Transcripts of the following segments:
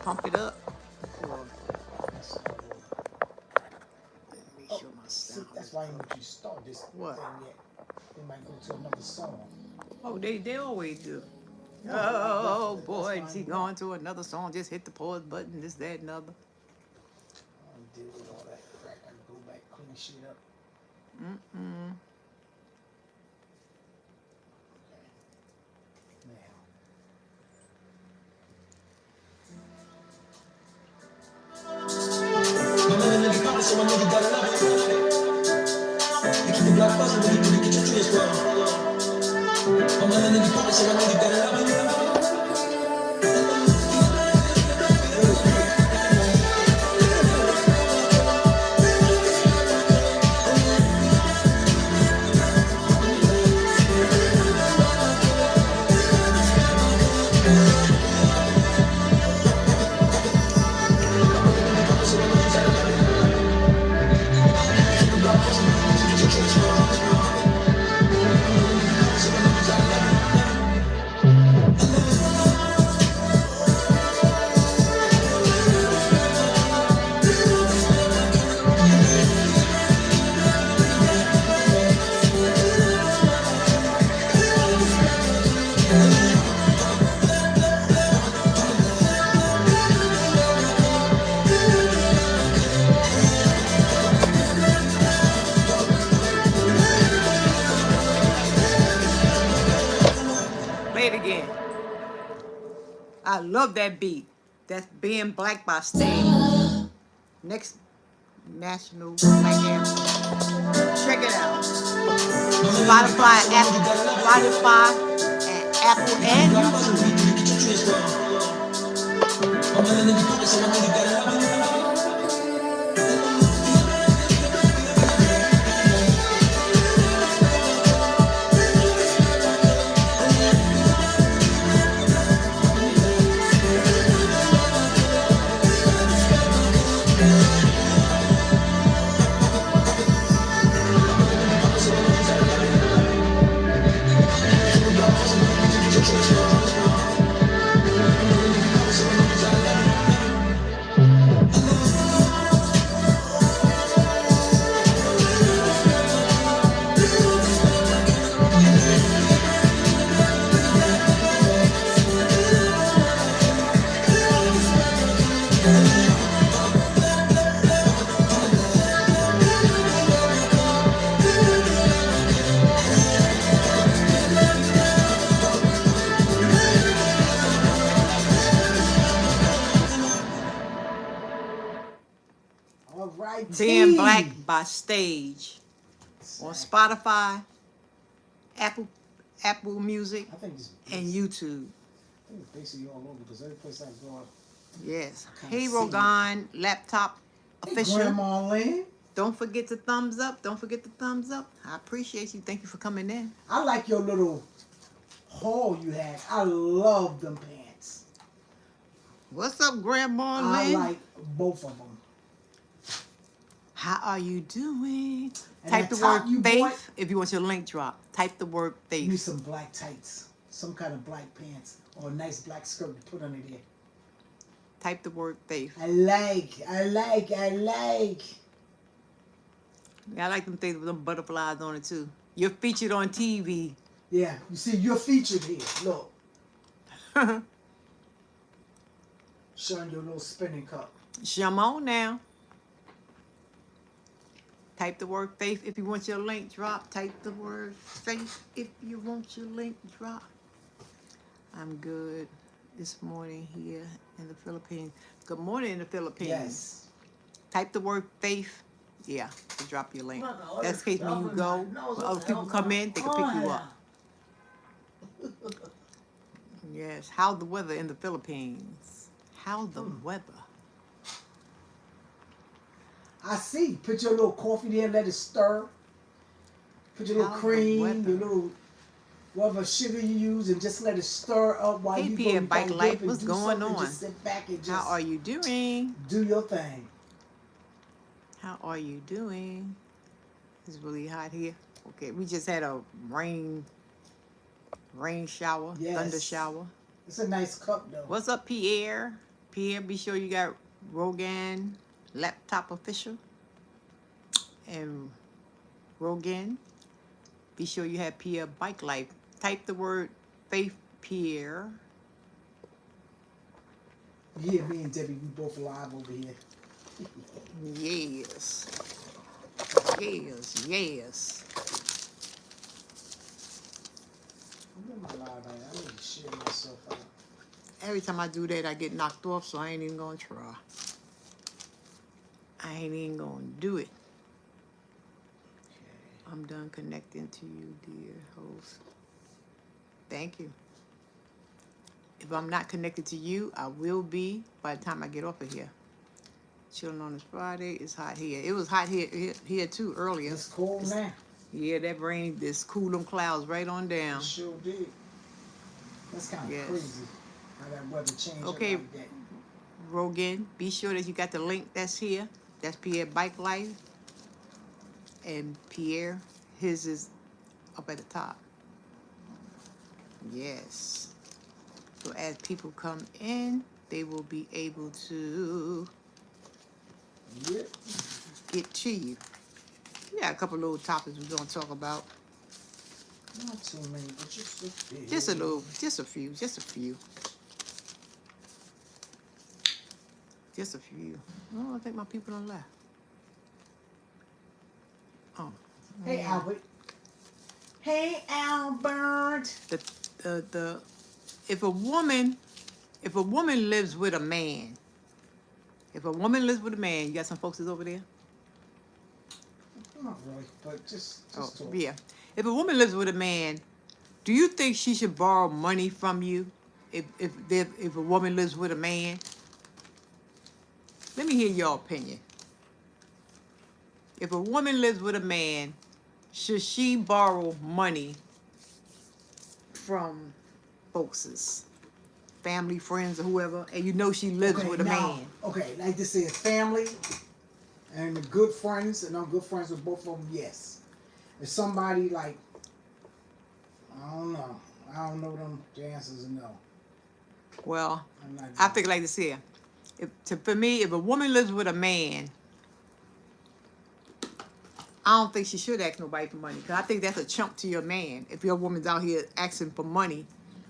pump it up. Or make sure my sound. That's why I want you to start this What? thing yet. They might go to another song. Oh, they always do. No, Oh that's boy, why is he I'm going to another song? Just hit the pause button, this, that, and other. I don't deal with all that crap. I go back, clean shit up. Mm-mm. So I know you gotta love it. You keep the black buzzing when you can get your tree as well. I'm letting you pop it, so I know you gotta love it. Play it again. I love that beat. That's Being Black by Sting. Next National Black Anthem. Check it out. Spotify, and Apple and YouTube. I'm letting you pop it, so I know you gotta love it. Being Black by Stage on Spotify, Apple Music, and YouTube. I think it's basically all over because every place I go, Yes. Hero Gone Laptop Official. Hey, Grandma Lynn. Don't forget to thumbs up. Don't forget the thumbs up. I appreciate you. Thank you for coming in. I like your little haul you had. I love them pants. What's up, Grandma Lynn? I like both of them. How are you doing? And Type that the top word you faith bought, if you want your link drop. Type the word you need faith. some black tights, some kind of black pants, or a nice black skirt to put under there. Type the word faith. I like. Yeah, I like them things with them butterflies on it too. You're featured on TV. Yeah, you see, you're featured here. Look. Showing your little spinning cup. Come on now. Type the word faith if you want your link drop. Type the word faith if you want your link drop. I'm good this morning here in the Philippines. Good morning in the Philippines. Yes. Type the word faith. Yeah, to drop your link. That's the case when you go, when other people come in, they can pick you up. Yes. How's the weather in the Philippines? How's the weather? I see. Put your little coffee there, let it stir. Put your little How's the cream, weather? your little whatever sugar you use, and just let it stir up while Hey, you Pierre, go Bike dip Life, and what's do going something. on? Just sit back and just How are you doing? do your thing. How are you doing? It's really hot here. Okay, we just had a rain shower, Yes. thunder shower. It's a nice cup though. What's up, Pierre? Pierre, be sure you got Rogan Laptop Official. And Rogan, be sure you have Pierre Bike Life. Type the word Faith Pierre. Yeah, me and Debbie, we both live over here. Yes. Yes, yes. I'm in my live right now. I need to share myself out. Every time I do that, I get knocked off, so I ain't even gonna try. I ain't even gonna do it. Okay. I'm done connecting to you, dear host. Thank you. If I'm not connected to you, I will be by the time I get off of here. Chilling on this Friday. It's hot here. It was hot here too earlier. It's cold now. Yeah, that rain just cooled them clouds right on down. It sure did. That's kind of Yes. crazy how that weather changed Okay. like that. Rogan, be sure that you got the link that's here. That's Pierre Bike Life. And Pierre, his is up at the top. Yes. So as people come in, they will be able to Yep. get to you. We got a couple little topics we're going to talk about. Not too many, but just a few. Just a little, just a few. Just a few. Oh, I think my people done left. Oh. Hey, man. Albert. Hey, Albert. The if a woman lives with a man, you got some folks that's over there? Not really, but just Oh, talk. yeah. If a woman lives with a man, do you think she should borrow money from you if a woman lives with a man? Let me hear your opinion. If a woman lives with a man, should she borrow money from folks, family, friends, or whoever, and you know she lives with a man? Okay, like this is family and the good friends, and I'm good friends with both of them, yes. If somebody like, I don't know them, the answer is no. Well, I'm not I doing think like this here. For me, if a woman lives with a man, I don't think she should ask nobody for money, because I think that's a chump to your man. If your woman's out here asking for money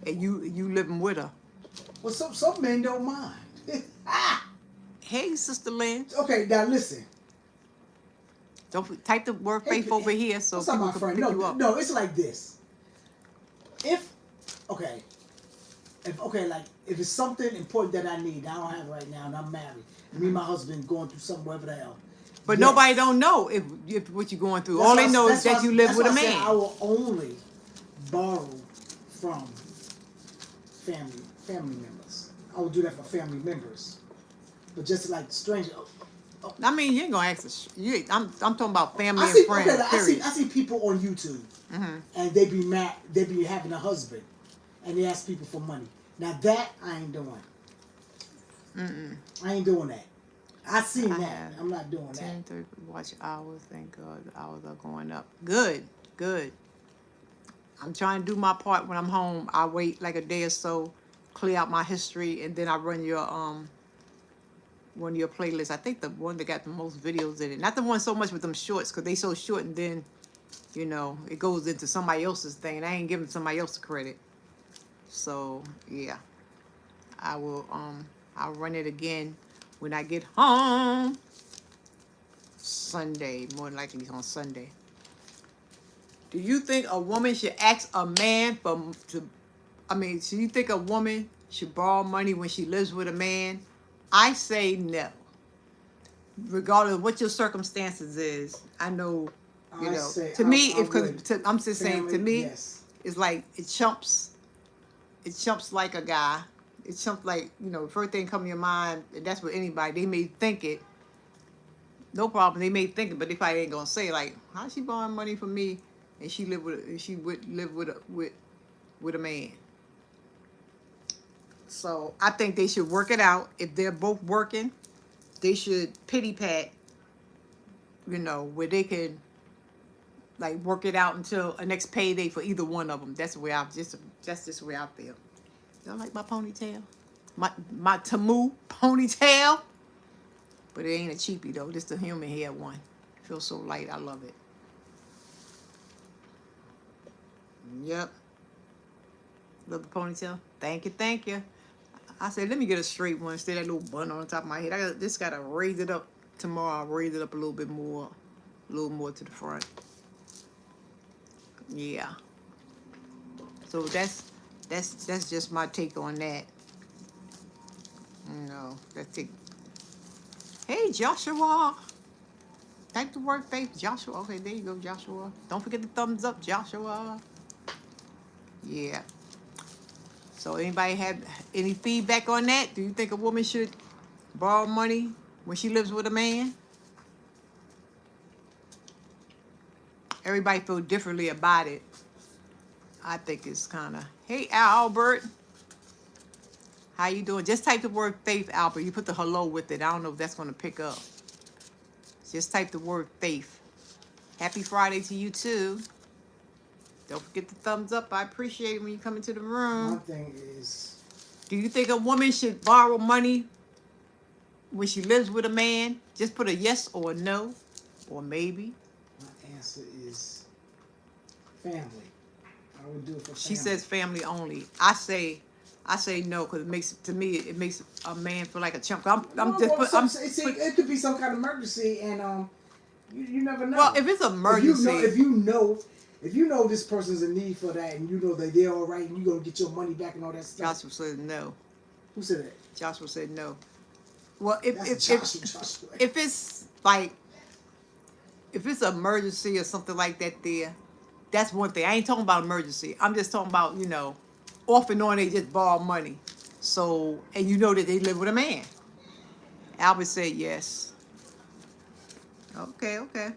and you living with her. Well, some men don't mind. Hey, Sister Lynn, Okay, now listen. type the word faith over here so what's up, people my can friend? pick you up. No, it's like this. If it's something important that I need, I don't have right now, and I'm married, and me and my husband going through something, whatever the hell. But yes. nobody don't know if what you're going through. That's All they why- know that's is that why- you live that's with a why I said man. I will only borrow from family members. I will do that for family members, but just like strangers. I mean, you ain't gonna ask us. I'm talking about family I see, and friends. okay, like, period. I see people on YouTube, Mm-hmm. and they be mad. They be having a husband, and they ask people for money. Now that I ain't doing. I ain't doing that. I seen I that. have I'm not doing that. 10:30 watch hours. Thank God, the hours are going up. Good. I'm trying to do my part when I'm home. I wait like a day or so, clear out my history, and then I run your one of your playlists. I think the one that got the most videos in it. Not the one so much with them shorts, because they so short, and then it goes into somebody else's thing, and I ain't giving somebody else the credit. So yeah, I will I'll run it again when I get home. Sunday, more than likely on Sunday. Do you think a woman should ask a man do you think a woman should borrow money when she lives with a man? I say no. Regardless of what your circumstances is, I know, to me, I'm just saying, to me, yes. it's like, it chumps like a guy. It chumps like, first thing come to your mind, and that's what anybody, they may think it. No problem, they may think it, but they probably ain't gonna say, like, how's she borrowing money from me and she live with a man? So I think they should work it out. If they're both working, they should pity pat, where they can like work it out until a next payday for either one of them. That's just the way I feel. Y'all like my ponytail? my Tamu ponytail. But it ain't a cheapie though. This the human hair one. Feels so light. I love it. Yep. Love the ponytail. Thank you, thank you. I said, let me get a straight one instead of that little bun on top of my head. Just gotta raise it up tomorrow. I'll raise it up a little bit more, a little more to the front. Yeah. So that's just my take on that. No, that's it. Hey, Joshua. Type the word faith, Joshua. Okay, there you go, Joshua. Don't forget the thumbs up, Joshua. Yeah. So anybody have any feedback on that? Do you think a woman should borrow money when she lives with a man? Everybody feel differently about it. I think it's kind of, hey, Albert. How you doing? Just type the word faith, Albert. You put the hello with it. I don't know if that's going to pick up. Just type the word faith. Happy Friday to you, too. Don't forget the thumbs up. I appreciate it when you come into the room. One thing is, do you think a woman should borrow money when she lives with a man? Just put a yes or a no or maybe. my answer is family. I would do it for family. She says family only. I say no because it makes a man feel like a chump. It could be some kind of emergency, and you never know. Well, if it's an emergency, if you know this person's in need for that, and you know that they're all right, and you're gonna get your money back and all that stuff. Joshua said no. Who said that? Joshua said no. Well, if Joshua. If it's like if it's an emergency or something like that, that's one thing. I ain't talking about emergency. I'm just talking about off and on they just borrow money. So and you know that they live with a man. Albert said yes. Okay. Yeah.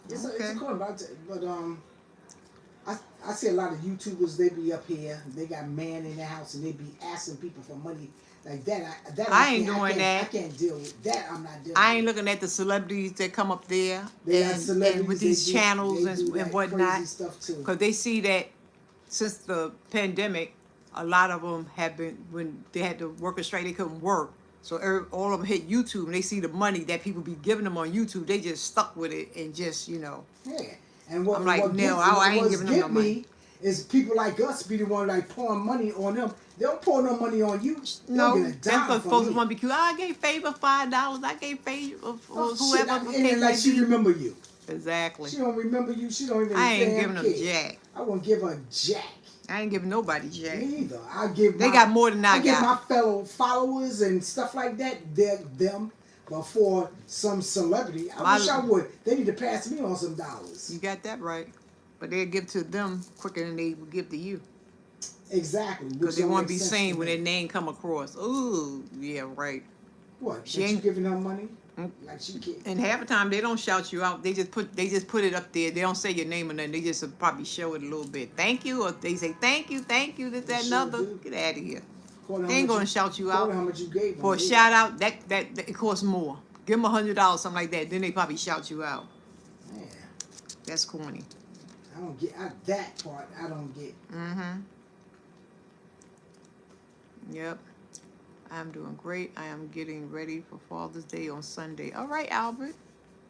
It's a cool about it, but I see a lot of YouTubers. They be up here. They got man in their house, and they be asking people for money like that. I ain't doing that. I can't deal with that. I'm not dealing. I ain't looking at the celebrities that come up there and with these channels and whatnot, because they see that since the pandemic, a lot of them have been when they had to work a strike, they couldn't work. So all of them hit YouTube and they see the money that people be giving them on YouTube. They just stuck with it and just, Yeah. And what, I'm like, I ain't giving them no money. Is people like us be the one like pouring money on them. They don't pour no money on you. No, that's what folks want to be cute. I gave Favor $5. I gave Favor whoever. And like she remember you. Exactly. She don't remember you. She don't even. I ain't giving them jack. I won't give her jack. I ain't giving nobody jack. Me either. They got more than I got. I give my fellow followers and stuff like that. Them. But for some celebrity, I wish I would. They need to pass me on some dollars. You got that right. But they'll give to them quicker than they would give to you. Exactly. Because they want to be seen when their name come across. Ooh, yeah, right. What? She ain't giving them money? Like she can't. And half the time they don't shout you out. They just put it up there. They don't say your name or nothing. They just probably show it a little bit. Thank you, or they say thank you, this, that, another. Get out of here. They ain't gonna shout you out. How much you gave for a shout out. That it costs more. Give them $100, something like that. Then they probably shout you out. Yeah. That's corny. I don't get that part. I don't get. Yep. I'm doing great. I am getting ready for Father's Day on Sunday. All right, Albert.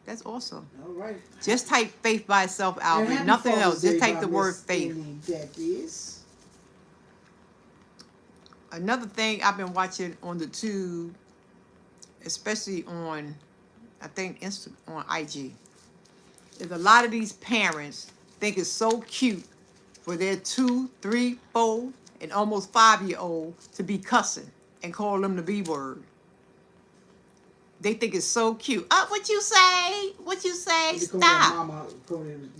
That's awesome. All right. Just type faith by itself, Albert. Nothing else. Just type the word faith. That is. Another thing I've been watching on the tube, especially on, I think, on IG, is a lot of these parents think it's so cute for their 2, 3, 4, and almost 5-year-old to be cussing and call them the B word. They think it's so cute. What you say? What you say? Stop. Calling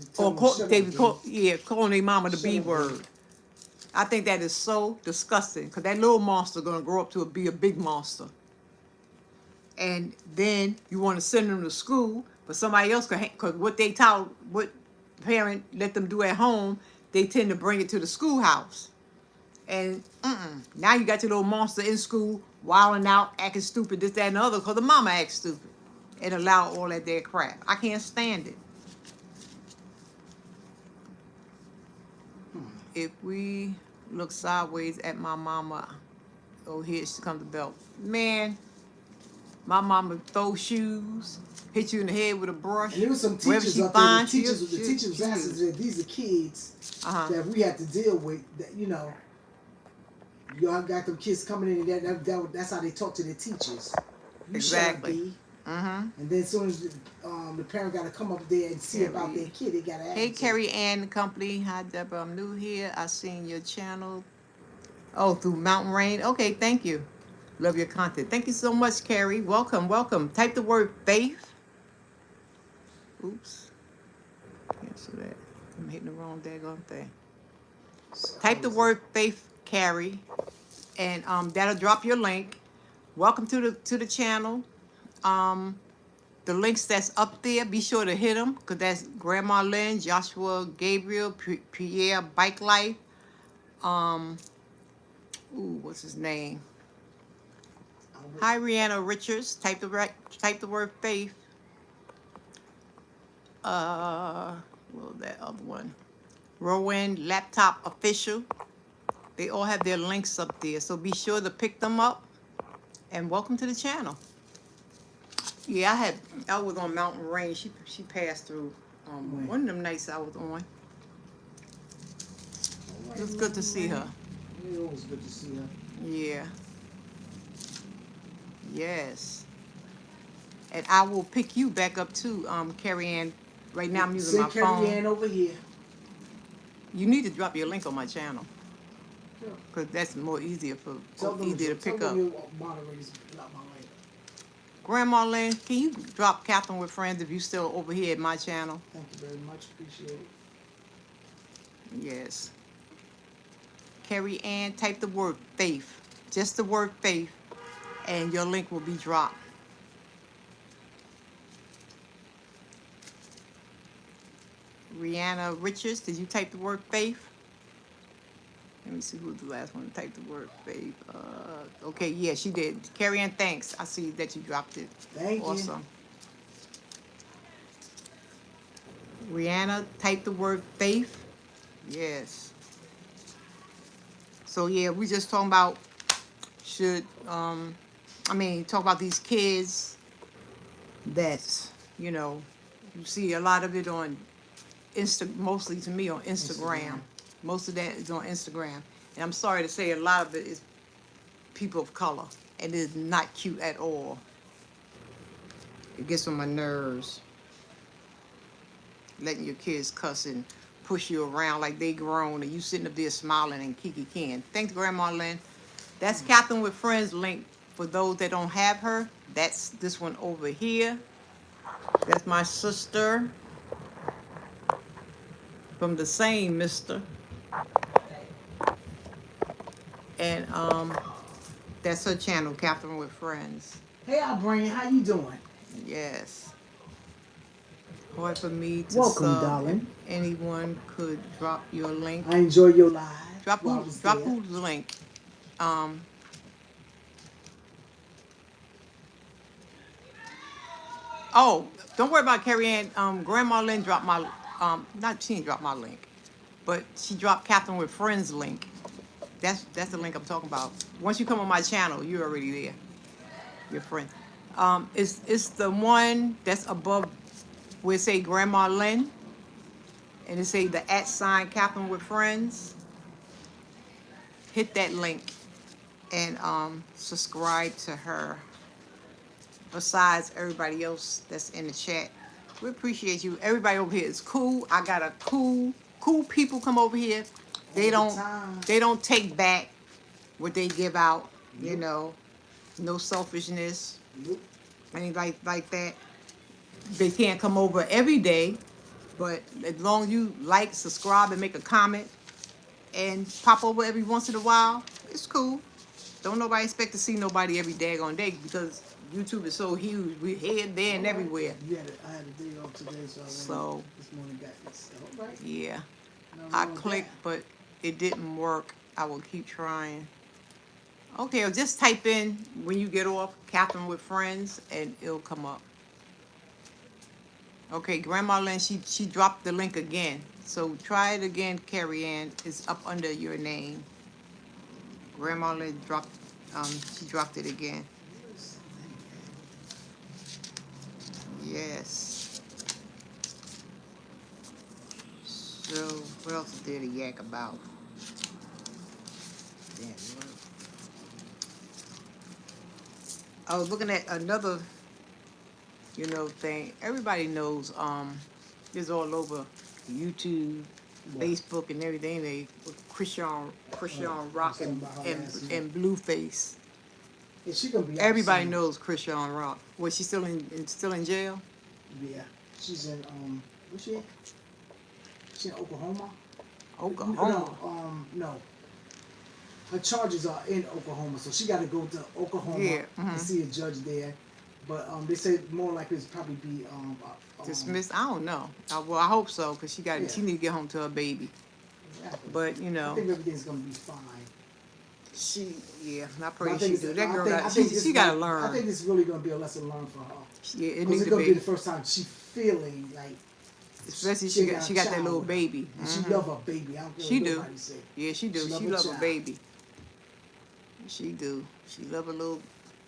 their mama the B word. I think that is so disgusting because that little monster gonna grow up to be a big monster. And then you want to send them to school, but somebody else could, because what parent let them do at home, they tend to bring it to the schoolhouse. And now you got your little monster in school, wilding out, acting stupid, this, that, and the other, because the mama acts stupid and allow all that there crap. I can't stand it. If we look sideways at my mama. Oh, here she comes the belt. Man, my mama throw shoes, hit you in the head with a brush. And there was some Wherever teachers she up there. The finds teachers, you, the teachers answers that these are kids that we have to deal with. That y'all got them kids coming in, and that's how they talk to their teachers. You Exactly. shut up, B. And then as soon as the parent got to come up there and see about their kid, they got to ask. Hey, Carrie Ann Company. Hi, Deborah. I'm new here. I seen your channel. Oh, through Mountain Rain. Okay, thank you. Love your content. Thank you so much, Carrie. Welcome, welcome. Type the word faith. Oops. Cancel that. I'm hitting the wrong daggone thing. Type the word faith, Carrie, and that'll drop your link. Welcome to the channel. The links that's up there, be sure to hit them, because that's Grandma Lynn, Joshua Gabriel, Pierre Bike Life. What's his name? Hi, Rihanna Richards. Type the word faith. What was that other one? Rowan Laptop Official. They all have their links up there, so be sure to pick them up. And welcome to the channel. Yeah, I was on Mountain Rain. She passed through one of them nights I was on. It was good to see her. It was good to see her. Yeah. Yes. And I will pick you back up too, Carrie Ann. Right now I'm using my phone. Send Carrie Ann over here. You need to drop your link on my channel, because that's more easier to pick up. Grandma Lynn, can you drop Catherine with Friends if you still over here at my channel? Thank you very much. Appreciate it. Yes. Carrie Ann, type the word faith. Just the word faith, and your link will be dropped. Rihanna Richards, did you type the word faith? Let me see who's the last one to type the word faith. Okay, yeah, she did. Carrie Ann, thanks. I see that you dropped it. Thank you. Awesome. Rihanna, type the word faith. Yes. So yeah, we just talking about talk about these kids that, you see a lot of it on mostly to me on Instagram. Most of that is on Instagram. And I'm sorry to say a lot of it is people of color. And it is not cute at all. It gets on my nerves. Letting your kids cuss and push you around like they grown and you sitting up there smiling and kiki can. Thanks, Grandma Lynn. That's Catherine with Friends link for those that don't have her. That's this one over here. That's my sister from the same mister. And that's her channel, Catherine with Friends. Hey, Albrain, how you doing? Yes. Hard for me to Welcome, sub. darling. If anyone could drop your link. I enjoy your live. Drop who's link. Oh, don't worry about Carrie Ann. Grandma Lynn dropped my she didn't drop my link, but she dropped Catherine with Friends link. That's the link I'm talking about. Once you come on my channel, you're already there. Your friend. It's the one that's above where it say Grandma Lynn, and it say the @ Catherine with Friends. Hit that link and subscribe to her. Besides everybody else that's in the chat, we appreciate you. Everybody over here is cool. I got a cool people come over here. They don't take back what they give out. Nope. No selfishness. Nope. Anything like that. They can't come over every day, but as long as you like, subscribe, and make a comment, and pop over every once in a while, it's cool. Don't nobody expect to see nobody every daggone day, because YouTube is so huge. We're here, there, and everywhere. I had a day off today, So this morning got this. All right. yeah, No I wrong with clicked, that. but it didn't work. I will keep trying. Okay, or just type in when you get off Catherine with Friends, and it'll come up. Okay, Grandma Lynn, she dropped the link again. So try it again, Carrie Ann. It's up under your name. Grandma dropped. She dropped it again. Yes. So what else did he yak about? Damn, what? I was looking at another, thing. Everybody knows. It's all over YouTube, What? Facebook, and everything. They with Christian Rock something and about her and, last and Blueface. Is she gonna be out Everybody soon? knows Christian Rock. Was she still in jail? Yeah, she's in where's she at? She in Oklahoma? Oklahoma. No. Her charges are in Oklahoma, so she got to go to Oklahoma Yeah, and see a judge there. But they say more likely it's probably be Dismissed. I don't know. Well, I hope so, because she Yeah. need to get home to her baby. Exactly. But I think everything's gonna be fine. I But pray I she think do. it's- That I girl think- I got. think She this gotta might- I learn. think it's really gonna be a lesson learned for her. Yeah, it Because needs it's to gonna be be. the first time she feeling like, Especially she she got that child little with her. baby. And Mhm. she love her baby. I don't care She what do. nobody say. Yeah, she do. She She love her love her child. baby. She do. She love her little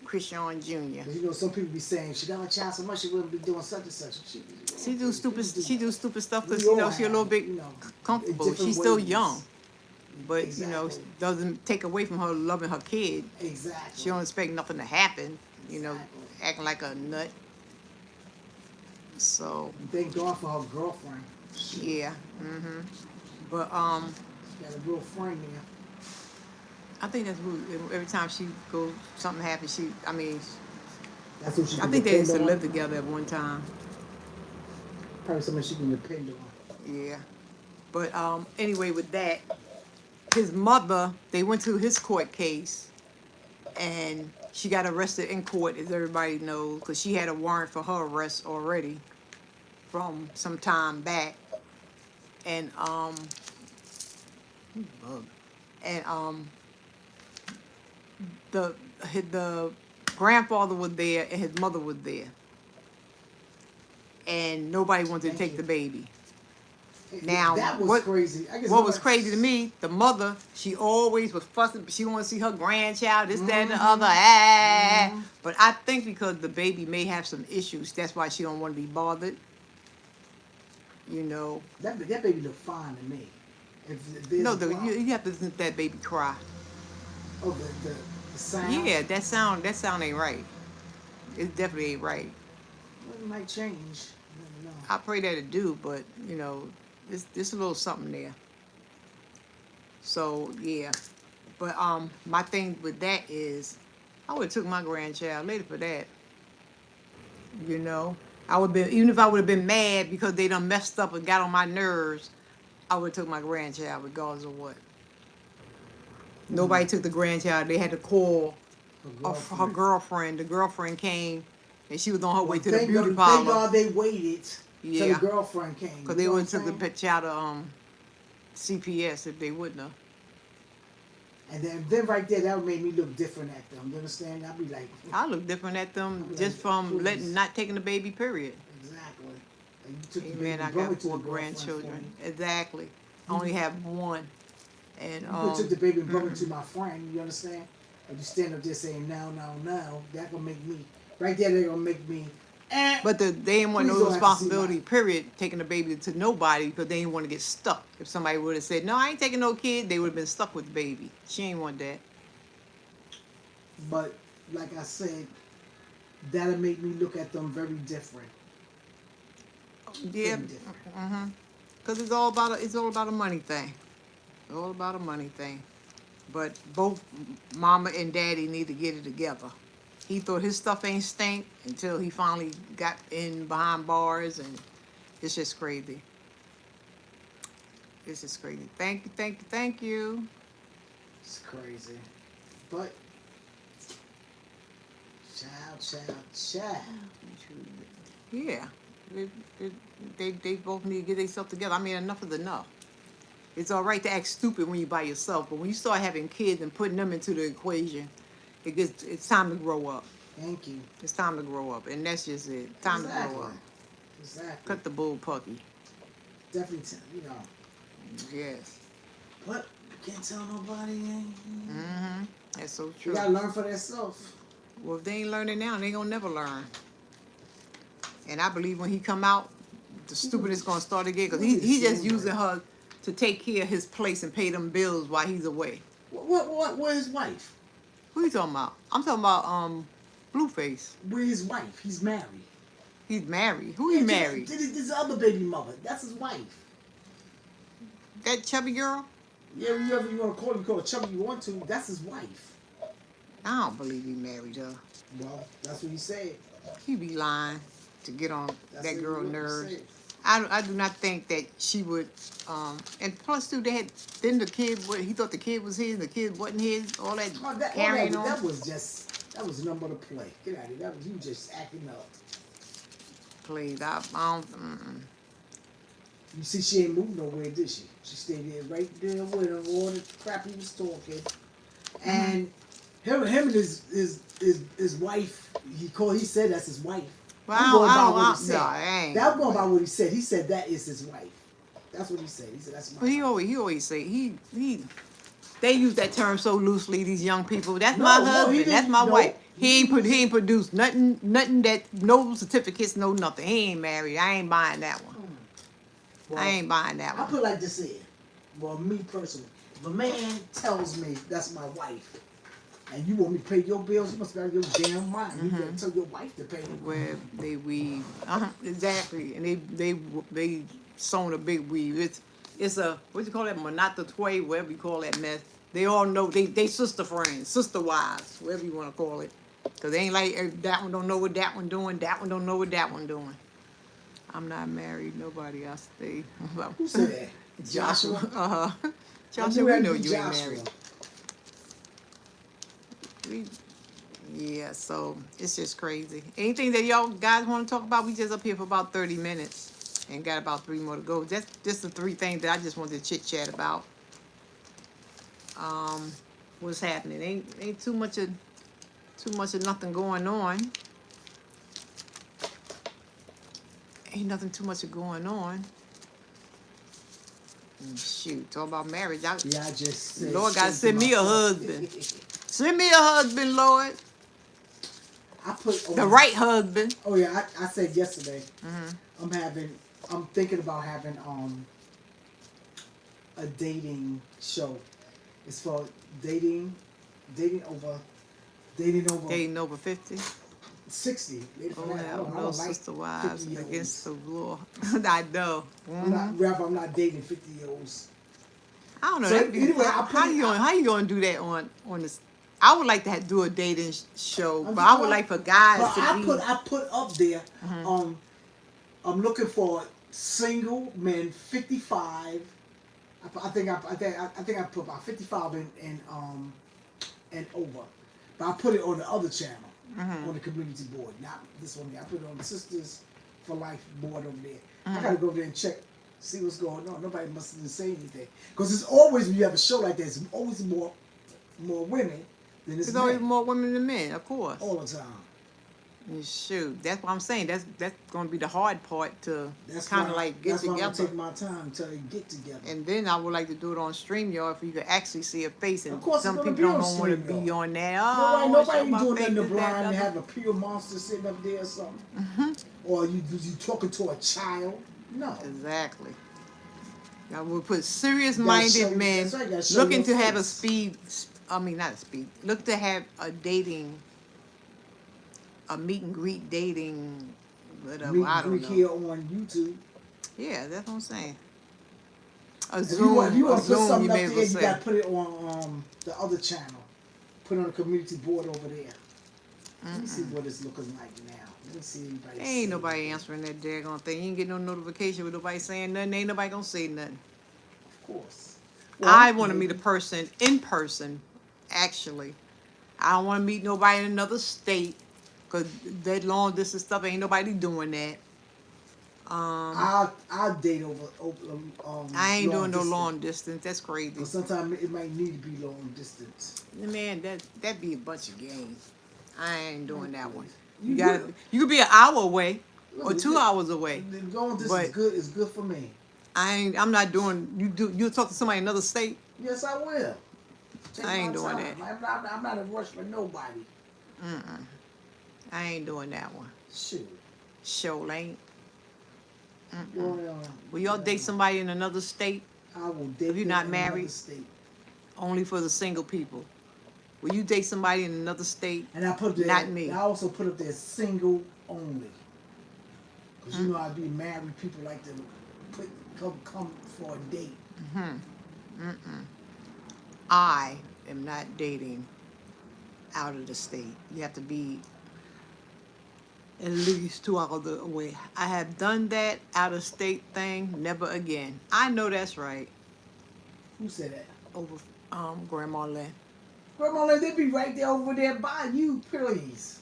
Christian Jr. 'Cause, some people be saying she love her child so much she wouldn't be doing such and such. She do stupid. She do stupid stuff because We all she a little have, bit in comfortable. different She's still ways. young, but Exactly. doesn't take away from her loving her kid. Exactly. She don't expect nothing to happen. Exactly. Acting like a nut. So Thank God for her girlfriend. yeah. But She got a real friend there. I think that's rude. Every time she goes, something happens. That's what she I can think they used to depend on. live together at one time. Probably something she can depend on. Yeah. But anyway, with that, his mother, they went to his court case, and she got arrested in court, as everybody knows, because she had a warrant for her arrest already from some time back. And the grandfather was there and his mother was there, and nobody wanted to take the baby. Now, that was crazy. I guess what was crazy to me, the mother, she always was fussing. She wanted to see her grandchild, this, that, and the other. But I think because the baby may have some issues, that's why she don't want to be bothered. That baby looked fine to me. If there's No, a problem- you have to listen to that baby cry. Oh, the sound. Yeah, that sound ain't right. It definitely ain't right. Well, it might change. You never know. I pray that it do, but there's a little something there. So yeah, but my thing with that is, I would have took my grandchild later for that. I would been, even if I would have been mad because they done messed up and got on my nerves, I would have took my grandchild regardless of what. Nobody took the grandchild. They had to call her girlfriend. The girlfriend came, and she was on her way to the beauty Thank parlor. God they waited till Yeah. the girlfriend came. Because they wouldn't took the child to CPS if they wouldn't have. And then right there, that made me look different at them. You understand? I'd be like, I look different at them I'd be just like, from please. not taking the baby, period. exactly. And you took the Amen. baby I and brought got it to 4 the girlfriend for grandchildren. me. Exactly. I only have one. And You could took the baby and brought it to my friend. You understand? And you stand up there saying, no. That gonna make me. Right there, they're gonna make me. but they didn't want Please no don't have to see responsibility, mine. period, taking the baby to nobody because they didn't want to get stuck. If somebody would have said, no, I ain't taking no kid, they would have been stuck with the baby. She ain't want that. But like I said, that'll make me look at them very different. Yeah. Very different. Because it's all about a money thing. It's all about a money thing. But both mama and daddy need to get it together. He thought his stuff ain't stink until he finally got in behind bars, and it's just crazy. It's just crazy. Thank you. It's crazy. But child. Yeah. They both need to get themselves together. I mean, enough is enough. It's all right to act stupid when you're by yourself, but when you start having kids and putting them into the equation, it's time to grow up. Thank you. It's time to grow up, and that's just it. Time to grow up. Exactly. Cut the bull puppy. Definitely, Yes. But Can't tell nobody. That's so You true. gotta learn for themselves. Well, if they ain't learning now, they gonna never learn. And I believe when he come out, the stupid is gonna start again because he just using her to take care of his place and pay them bills while he's away. Where's his wife? Who you talking about? I'm talking about Blueface. Where's his wife? He's married. He's married. Who he married? This other baby mother. That's his wife. That chubby girl? Yeah, whoever you want to call her chubby you want to. That's his wife. I don't believe he married her. Well, that's what he said. He be lying to get on That's that what girl he nerves. said. I do not think that she would. And plus, too, then the kid. He thought the kid was his. The kid wasn't his. All that carrying on. That was nothing but a play. Get out of here. That was you just acting up. Please, I don't. You see, she ain't moved nowhere, did she? She stayed there right there with him, all the crap he was talking. And him and his wife, he said that's his wife. Well, I'm going by what I he said. no, I ain't. That's going by what he said. He said that is his wife. That's what he said. He said that's my But he wife. always say they use that term so loosely. These young people. That's No, my no, he husband. didn't. That's my No. wife. He ain't produced nothing that no certificates, no nothing. He ain't married. I ain't buying that one. Well, I ain't buying that I one. put it like this here. Well, me personally, if a man tells me that's my wife, and you want me to pay your bills, you must be out of your damn mind. You gotta tell your wife to pay them. Where they weave. Exactly. And they sewn a big weave. It's a, what you call that, monata tway, whatever you call that mess. They all know, they sister friends, sister wives, whatever you want to call it. Because they ain't like, that one don't know what that one doing, that one don't know what that one doing. I'm not married, nobody, I stay. Who said that? Joshua. I Joshua, knew we that'd know be you ain't Joshua. married. Yeah, so it's just crazy. Anything that y'all guys want to talk about? We just up here for about 30 minutes and got about 3 more to go. That's just the 3 things that I just wanted to chit chat about. What's happening? Ain't too much of nothing going on. Ain't nothing too much of going on. Shoot, talk about marriage. Yeah, I just said. Lord gotta send me a husband. Send me a husband, Lord. I put The right husband. Oh yeah, I said yesterday. I'm thinking about having a dating show. It's for dating over 50. 60. Oh, I hell don't no, like sister wives 50-year-olds. against the law. I know. I'm not dating 50-year-olds. I don't know. So That'd be, anyway, how you gonna do that on this? I would like to do a dating show, but I would like for But guys to be. I put up there. I'm looking for single men 55. I think I put about 55 and over. But I put it on the other channel, on the community board, not this one here. I put it on the Sisters for Life board over there. I gotta go there and check, see what's going on. Nobody must have say anything, because it's always, when you have a show like this, it's always more women than it's There's men. always more women than men, of course. All the time. And shoot, that's what I'm saying. That's going to be the hard part to kind of like get That's why I'm together. gonna take my time until they get together. And then I would like to do it on StreamYard for you to actually see a face. And Of course some it's gonna people be on don't want to StreamYard. be on there. Oh, Nobody show my doing face, nothing to this, that, blind and the have a pure monster sitting up there or something. Or you talking to a child. No. other. Exactly. Now we'll put serious You gotta show- minded men that's right, you gotta show looking to your have a face. look to have a dating, a meet and greet dating, whatever, Meet I and don't greet know. here on YouTube. Yeah, that's what I'm saying. A If Zoom, you want to put you something may up as there, well you say. gotta put it on the other channel. Put it on the community board over there. Let me see what it's looking like now. Let me see anybody. Ain't nobody answering that daggone thing. You ain't get no notification with nobody saying nothing. Ain't nobody gonna say nothing. Of course. I want to meet a person in person, actually. I don't want to meet nobody in another state, because that long distance stuff, ain't nobody doing that. I'll date over I ain't doing no distance. long distance. That's crazy. But sometimes it might need to be long distance. Man, that be a bunch of games. I ain't doing that one. You You got good. you could be an hour away or Look, 2 hours away. Long distance But- is good. It's good for me. I'm not doing. You talk to somebody in another state. Yes, I will. Take I ain't my doing time. I'm not in a rush for nobody. I ain't doing that one. Shoot. Sure ain't. Well, Will y'all date somebody in another state? I will date If you're them not in married? another state. Only for the single people. Will you date somebody in another state? And I put there, Not me. I also put up there single only. Because you know I'd be married people like to come for a date. I am not dating out of the state. You have to be at least 2 hours away. I have done that out of state thing. Never again. I know that's right. Who said that? Over Grandma Lynn. Grandma, they be right there over there by you, please.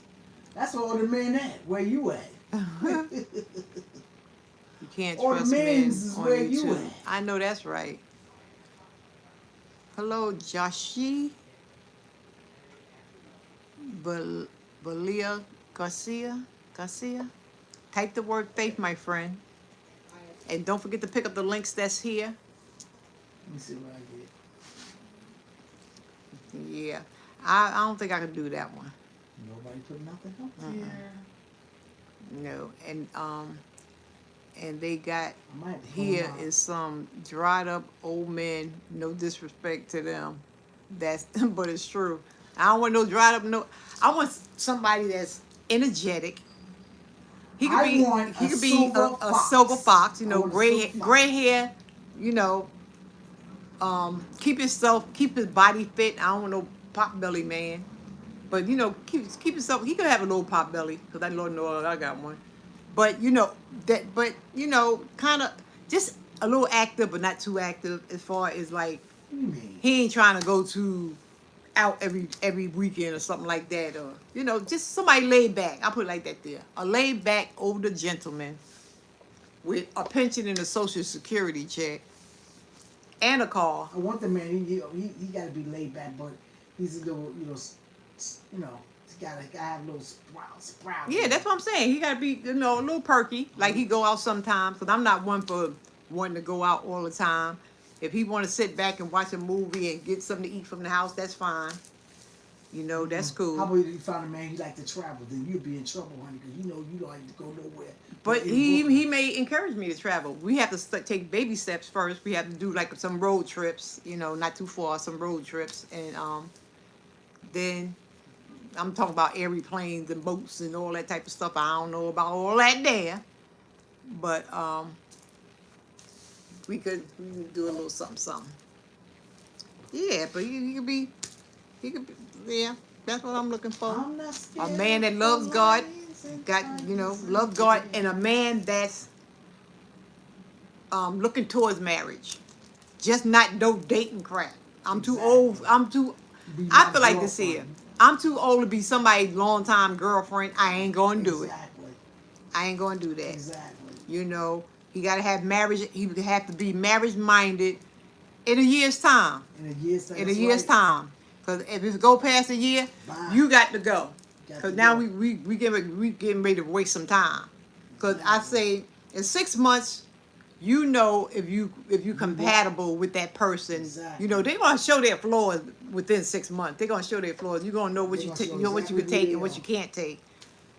That's where all the men at. Where you at? You can't All the trust men men's is on where you YouTube. at. I know that's right. Hello, Joshi. Balia Garcia. Type the word faith, my friend. And don't forget to pick up the links that's here. Let me see what I get. Yeah. I don't think I can do that one. Nobody put nothing up here. No. And they got I might have to here pull 'em out. is some dried up old men. No disrespect to them. That's but it's true. I don't want no dried up I want somebody that's energetic. He could be a silver fox, you know, gray hair, you know. Keep his body fit. I don't want no pot belly man. But you know, keep himself. He could have a little pot belly, because I Lord know I got one. But you know kind of just a little active, but not too active. As far as like, he ain't trying to go out every weekend or something like that, or you know, just somebody laid back. I put it like that there. A laid back older gentleman with a pension and a Social Security check and a car. I want the man. He got to be laid back, but he's a little, he's got to have a little sprout. Yeah, that's what I'm saying. He got to be, a little perky. Like he go out sometimes, because I'm not one to go out all the time. If he want to sit back and watch a movie and get something to eat from the house, that's fine. You know, that's cool. How about if you found a man he like to travel? Then you'd be in trouble, honey, because you know you don't like to go nowhere. But he may encourage me to travel. We have to take baby steps first. We have to do like some road trips, not too far, some road trips. And then I'm talking about airplanes and boats and all that type of stuff. I don't know about all that there. But we could do a little something. Yeah, but he could be, yeah, that's what I'm looking for. I'm not scared. A man that loves God, love God, and a man that's looking towards marriage. Just not no dating crap. I'm too old. I feel like this here. I'm too old to be somebody's longtime girlfriend. I ain't gonna do it. I ain't gonna do that. Exactly. He gotta have marriage. He would have to be marriage minded in a year's time. In a year's time. Because if it go past a year, you got to go. Because now we getting ready to waste some time. Because I say in 6 months, if you compatible with that person, they're gonna show their flaws within 6 months. They're gonna show their flaws. You're gonna know what you what you can take and what you can't take.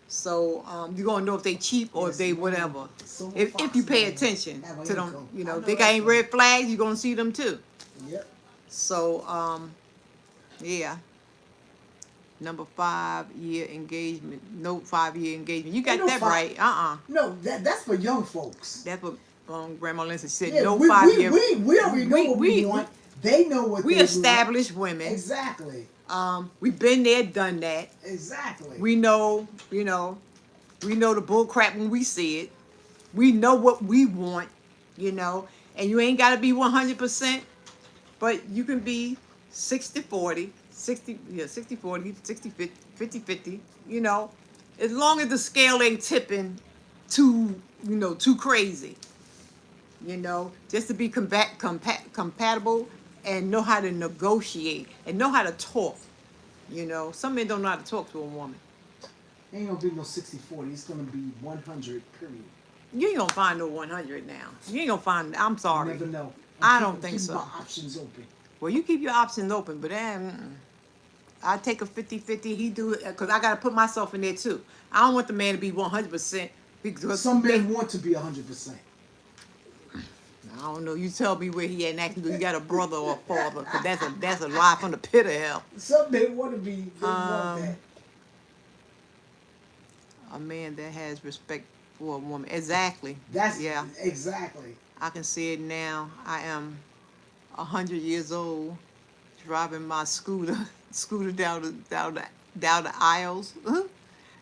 So you're gonna know if they cheap or if they whatever. If you pay attention to them, they got any red flags, you're gonna see them too. Yep. So yeah. Number 5-year engagement. No 5-year engagement. You got that right. No, that's for young folks. That's what Grandma Lindsay said. Yeah, no we 5-year. We already know what we want. They know what we they established want. women. Exactly. We've been there, done that. Exactly. We know, we know the bull crap when we see it. We know what we want, and you ain't gotta be 100%, but you can be 60-40, 60-40, 50-50, as long as the scale ain't tipping too crazy, just to be compatible and know how to negotiate and know how to talk. Some men don't know how to talk to a woman. Ain't gonna be no 60-40. It's gonna be 100, period. You ain't gonna find no 100 now. You ain't gonna find, I'm sorry. You never know. I don't think so. My options open. Well, you keep your options open, but then I take a 50-50. He do it because I gotta put myself in there too. I don't want the man to be 100% because Some men want to be 100%. I don't know. You tell me where he at next. Do you got a brother or a father? Because that's a lie from the pit of hell. Some men want to be. They want that. A man that has respect for a woman. Exactly. That's yeah. Exactly. I can see it now. I am 100 years old, driving my scooter down the aisles.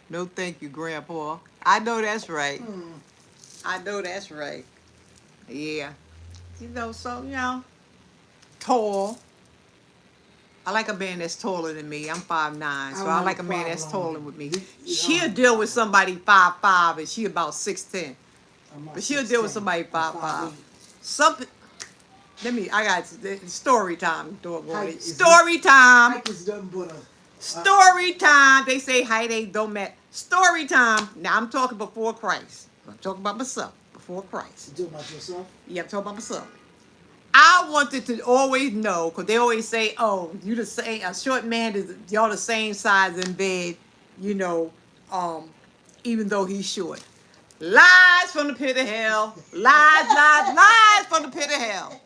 No, thank you, Grandpa. I know that's right. I know that's right. Yeah. So tall. I like a man that's taller than me. I'm 5'9", so I like a man that's taller with me. She'll deal with somebody 5'5", and she about 6'10". But she'll deal with somebody 5'5". Something. I got story time, doggone it. Story time. Height is nothing but Story time. They say height ain't don't matter. Story time. Now I'm talking before Christ. I'm talking about myself before Christ. You talking about yourself? Yeah, I'm talking about myself. I wanted to always know, because they always say, oh, you the same, a short man, y'all the same size in bed, even though he's short. Lies from the pit of hell. Lies from the pit of hell.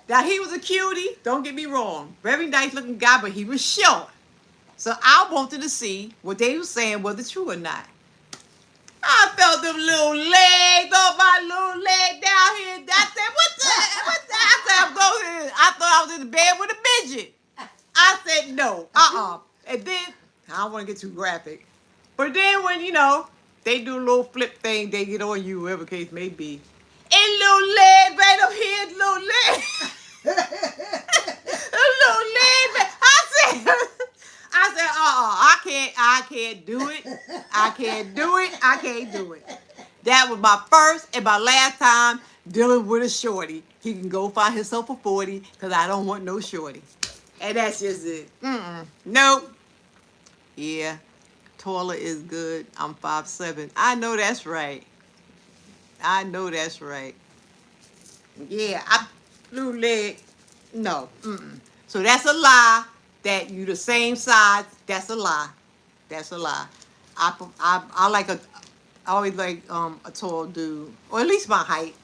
Now, he was a cutie, don't get me wrong. Very nice looking guy, but he was short. So I wanted to see what they were saying, whether true or not. I felt them little legs on my little leg down here. I said, what the? I thought I was in the bed with a midget. I said, no, And then, I don't want to get too graphic. But then when, they do a little flip thing, they get on you, whatever case may be. And little leg right up here, little leg. A little leg. I said, I can't do it. I can't do it. That was my first and my last time dealing with a shorty. He can go find himself a 40 because I don't want no shorty. And that's just it. Nope. Yeah. Taller is good. I'm 5'7". I know that's right. Yeah. Blue leg. No. So that's a lie. That you the same size, that's a lie. I always like a tall dude, or at least my height,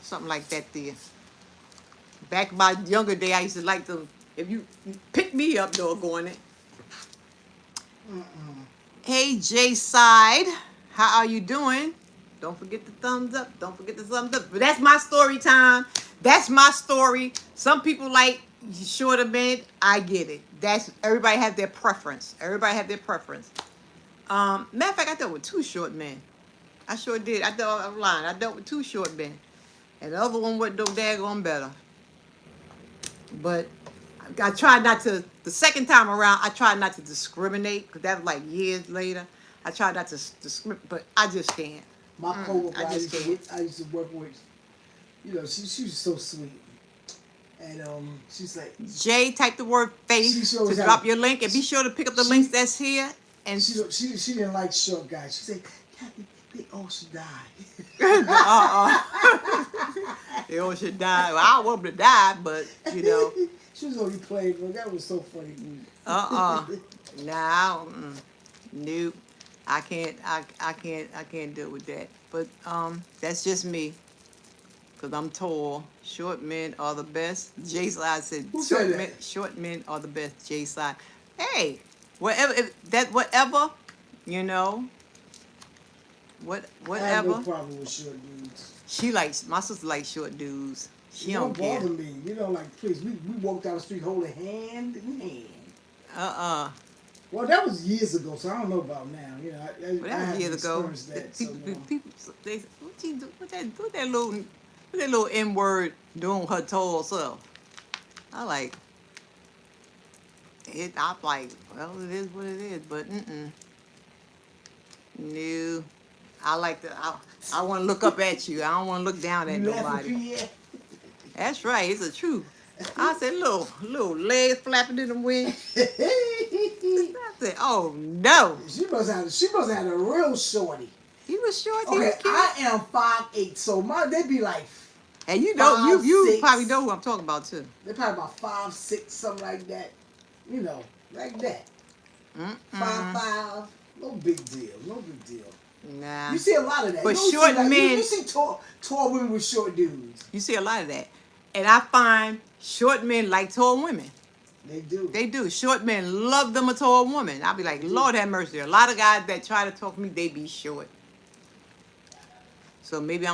something like that there. Back in my younger day, I used to like them. If you pick me up, doggone it. Hey, J Side, how are you doing? Don't forget the thumbs up. But that's my story time. That's my story. Some people like shorter men. I get it. Everybody has their preference. Matter of fact, I dealt with 2 short men. I sure did. I dealt with 2 short men. And the other one wasn't no daggone better. But I tried not to, the second time around, I tried not to discriminate, because that was like years later. I tried not to discriminate, but I just can't. My coworker I used to work with, she was so sweet. And she's like, Jay, type the word faith to drop your link, and be sure to pick up the links that's here. And she didn't like short guys. She said, they all should die. They all should die. Well, I want them to die, but She was only playing, but that was so funny. Nope. I can't deal with that. But that's just me. Because I'm tall. Short men are the best. Jay Side said, short men are the best. Jay Side. Hey, whatever. Whatever. Whatever. I have no problem with short dudes. My sister likes short dudes. She don't care. bother me. Please, we walked down the street holding hand in hand. Well, that was years ago, so I don't know about now. That was years ago. People, they, what you do? What that little N-word doing her tall self? I'm like, well, it is what it is, but no. I want to look up at you. I don't want to look down at nobody. That's right. It's the truth. I said, little legs flapping in the wind. I said, oh no. She must have had a real shorty. He was short. Okay, I am 5'8", so they be like And you know, 5'6". you probably know who I'm talking about too. They're probably about 5'6", something like that. You know, like that. Mm-mm. 5'5". No big deal. No big deal. Nah. You see a lot of that. But you don't short see, like, men, you see tall women with short dudes. you see a lot of that. And I find short men like tall women. They do. They do. Short men love them a tall woman. I'll be like, Lord have mercy. A lot of guys that try to talk to me, they be short. So maybe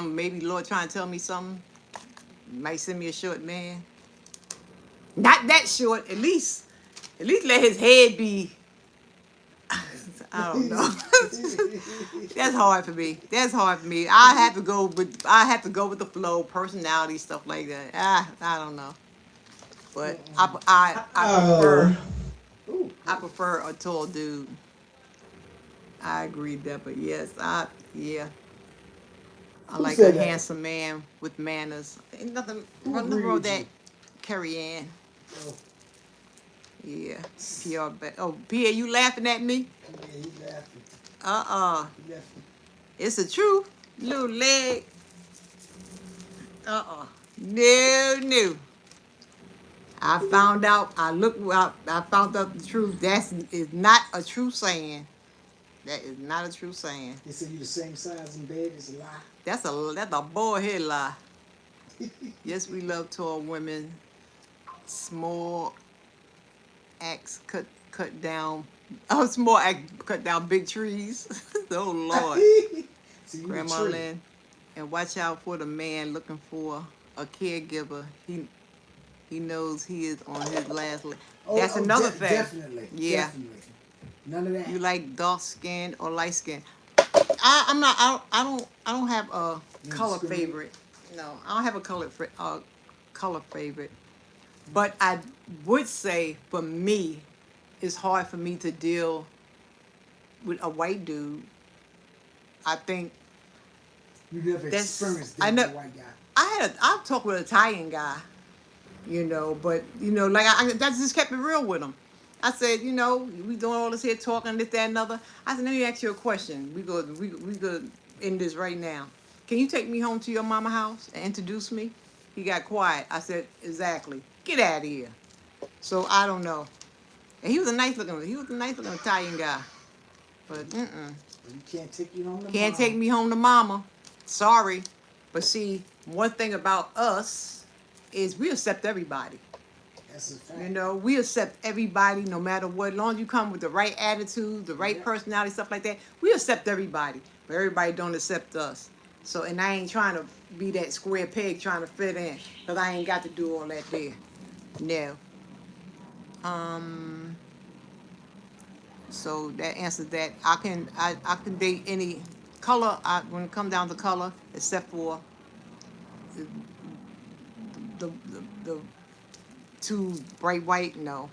Lord trying to tell me something. Might send me a short man. Not that short. At least let his head be. I don't know. That's hard for me. That's hard for me. I have to go with the flow, personality, stuff like that. I don't know. But I prefer a tall dude. I agree, Deborah. Yes, yeah. I Who like said a that? handsome man with manners. Ain't nothing Who wrong agreed with with that. you? Carrie Ann. Oh, Yeah. Pierre, you laughing at me? yeah, he's laughing. He's laughing. It's the truth. Little leg. No. I found out. I found out the truth. Is not a true saying. That is not a true saying. They say you the same size in bed. It's a lie. That's a boyhead lie. Yes, we love tall women. Small axe cut down. Oh, small axe cut down big trees. Oh Lord, See, you Grandma the tree. Lynn. And watch out for the man looking for a caregiver. He knows he is on his last leg. That's another thing. Definitely. Yeah. Definitely. None of that. You like dark skin or light skin? I don't have a color favorite. No, I don't have a color favorite. But I would say for me, it's hard for me to deal with a white dude. I think You never that's- experienced I that know- with a white guy. I've talked with an Italian guy, but like I just kept it real with him. I said, we doing all this here talking, this, that, and other. I said, let me ask you a question. We go end this right now. Can you take me home to your mama house and introduce me? He got quiet. I said, exactly. Get out of here. So I don't know. And he was a nice looking Italian guy. But You can't take you home to can't mama. take me home to mama. Sorry. But see, one thing about us is we accept everybody. That's a fact. We accept everybody no matter what. As long as you come with the right attitude, the right Yeah. personality, stuff like that, we accept everybody. But everybody don't accept us. So, and I ain't trying to be that square peg trying to fit in. Because I ain't got to do all that there. No. So that answers that. I can date any color when it comes down to color, except for the too bright white. No.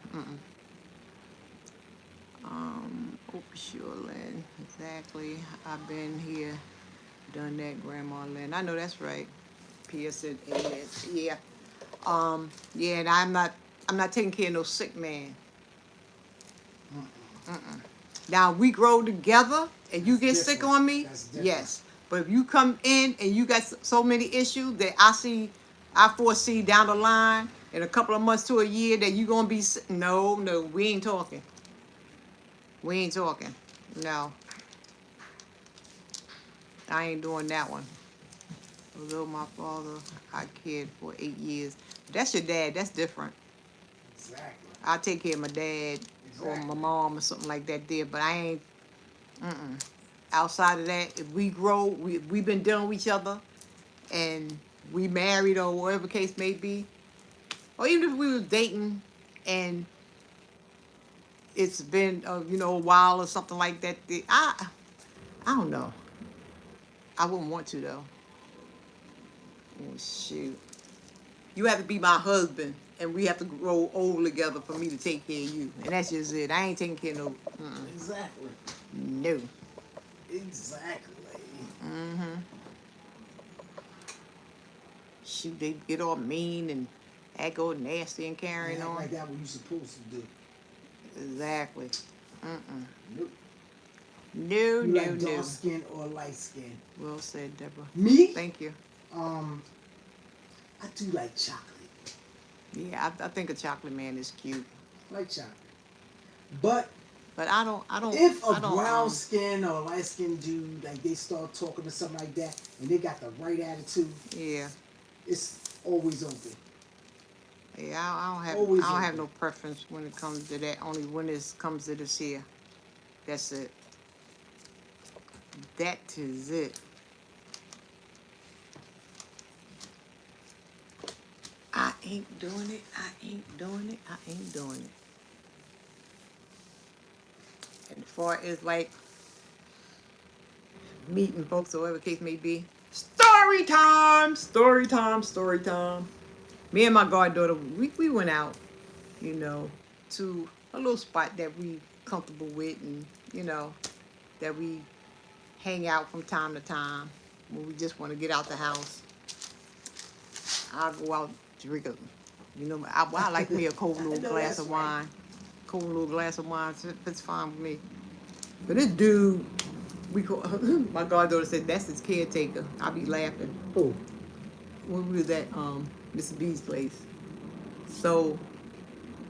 Sure, Lynn. Exactly. I've been here, done that, Grandma Lynn. I know that's right. Pia said amen. Yeah. Yeah, and I'm not taking care of no sick man. Now we grow together and you get sick on me, yes. But if you come in and you got so many issues that I foresee down the line in a couple of months to a year that you're gonna be sick. No, we ain't talking. We ain't talking. No. I ain't doing that one. Although my father I cared for 8 years. That's your dad, that's different. Exactly. I take care of my dad or my mom or something like that there, but I ain't outside of that. If we grow, we've been dealing with each other and we married or whatever case may be, or even if we was dating and it's been a while or something like that, I don't know. I wouldn't want to though. Oh shoot. You have to be my husband and we have to grow old together for me to take care of you. And that's just it. I ain't taking care of no. Exactly. No. Exactly. Shoot, they get all mean and act all nasty and carrying on. Like that what you supposed to do. Exactly. Nope. No, You no, like no. dark skin or light skin? Well said, Deborah. Me? Thank you. I do like chocolate. Yeah, I think a chocolate man is cute. I like chocolate. But But I don't. if a I don't. brown skin or light skinned dude, like they start talking to something like that, and they got the right attitude, Yeah. it's always open. Yeah, I don't have. Always I don't have open. no preference when it comes to that. Only when it comes to this here. That's it. That is it. I ain't doing it. I ain't doing it. I ain't doing it. And as far as like meeting folks or whatever the case may be, story time, story time, story time. Me and my goddaughter, we went out, you know, to a little spot that we comfortable with, and you know that we hang out from time to time when we just want to get out the house. I'll go out drink a, you know, I like me a cold I little know glass that's of right. wine, cold little glass of wine. It's fine with me. But this dude, we call, my goddaughter said that's his caretaker. I be laughing Oh, when we was at Mr. B's place. So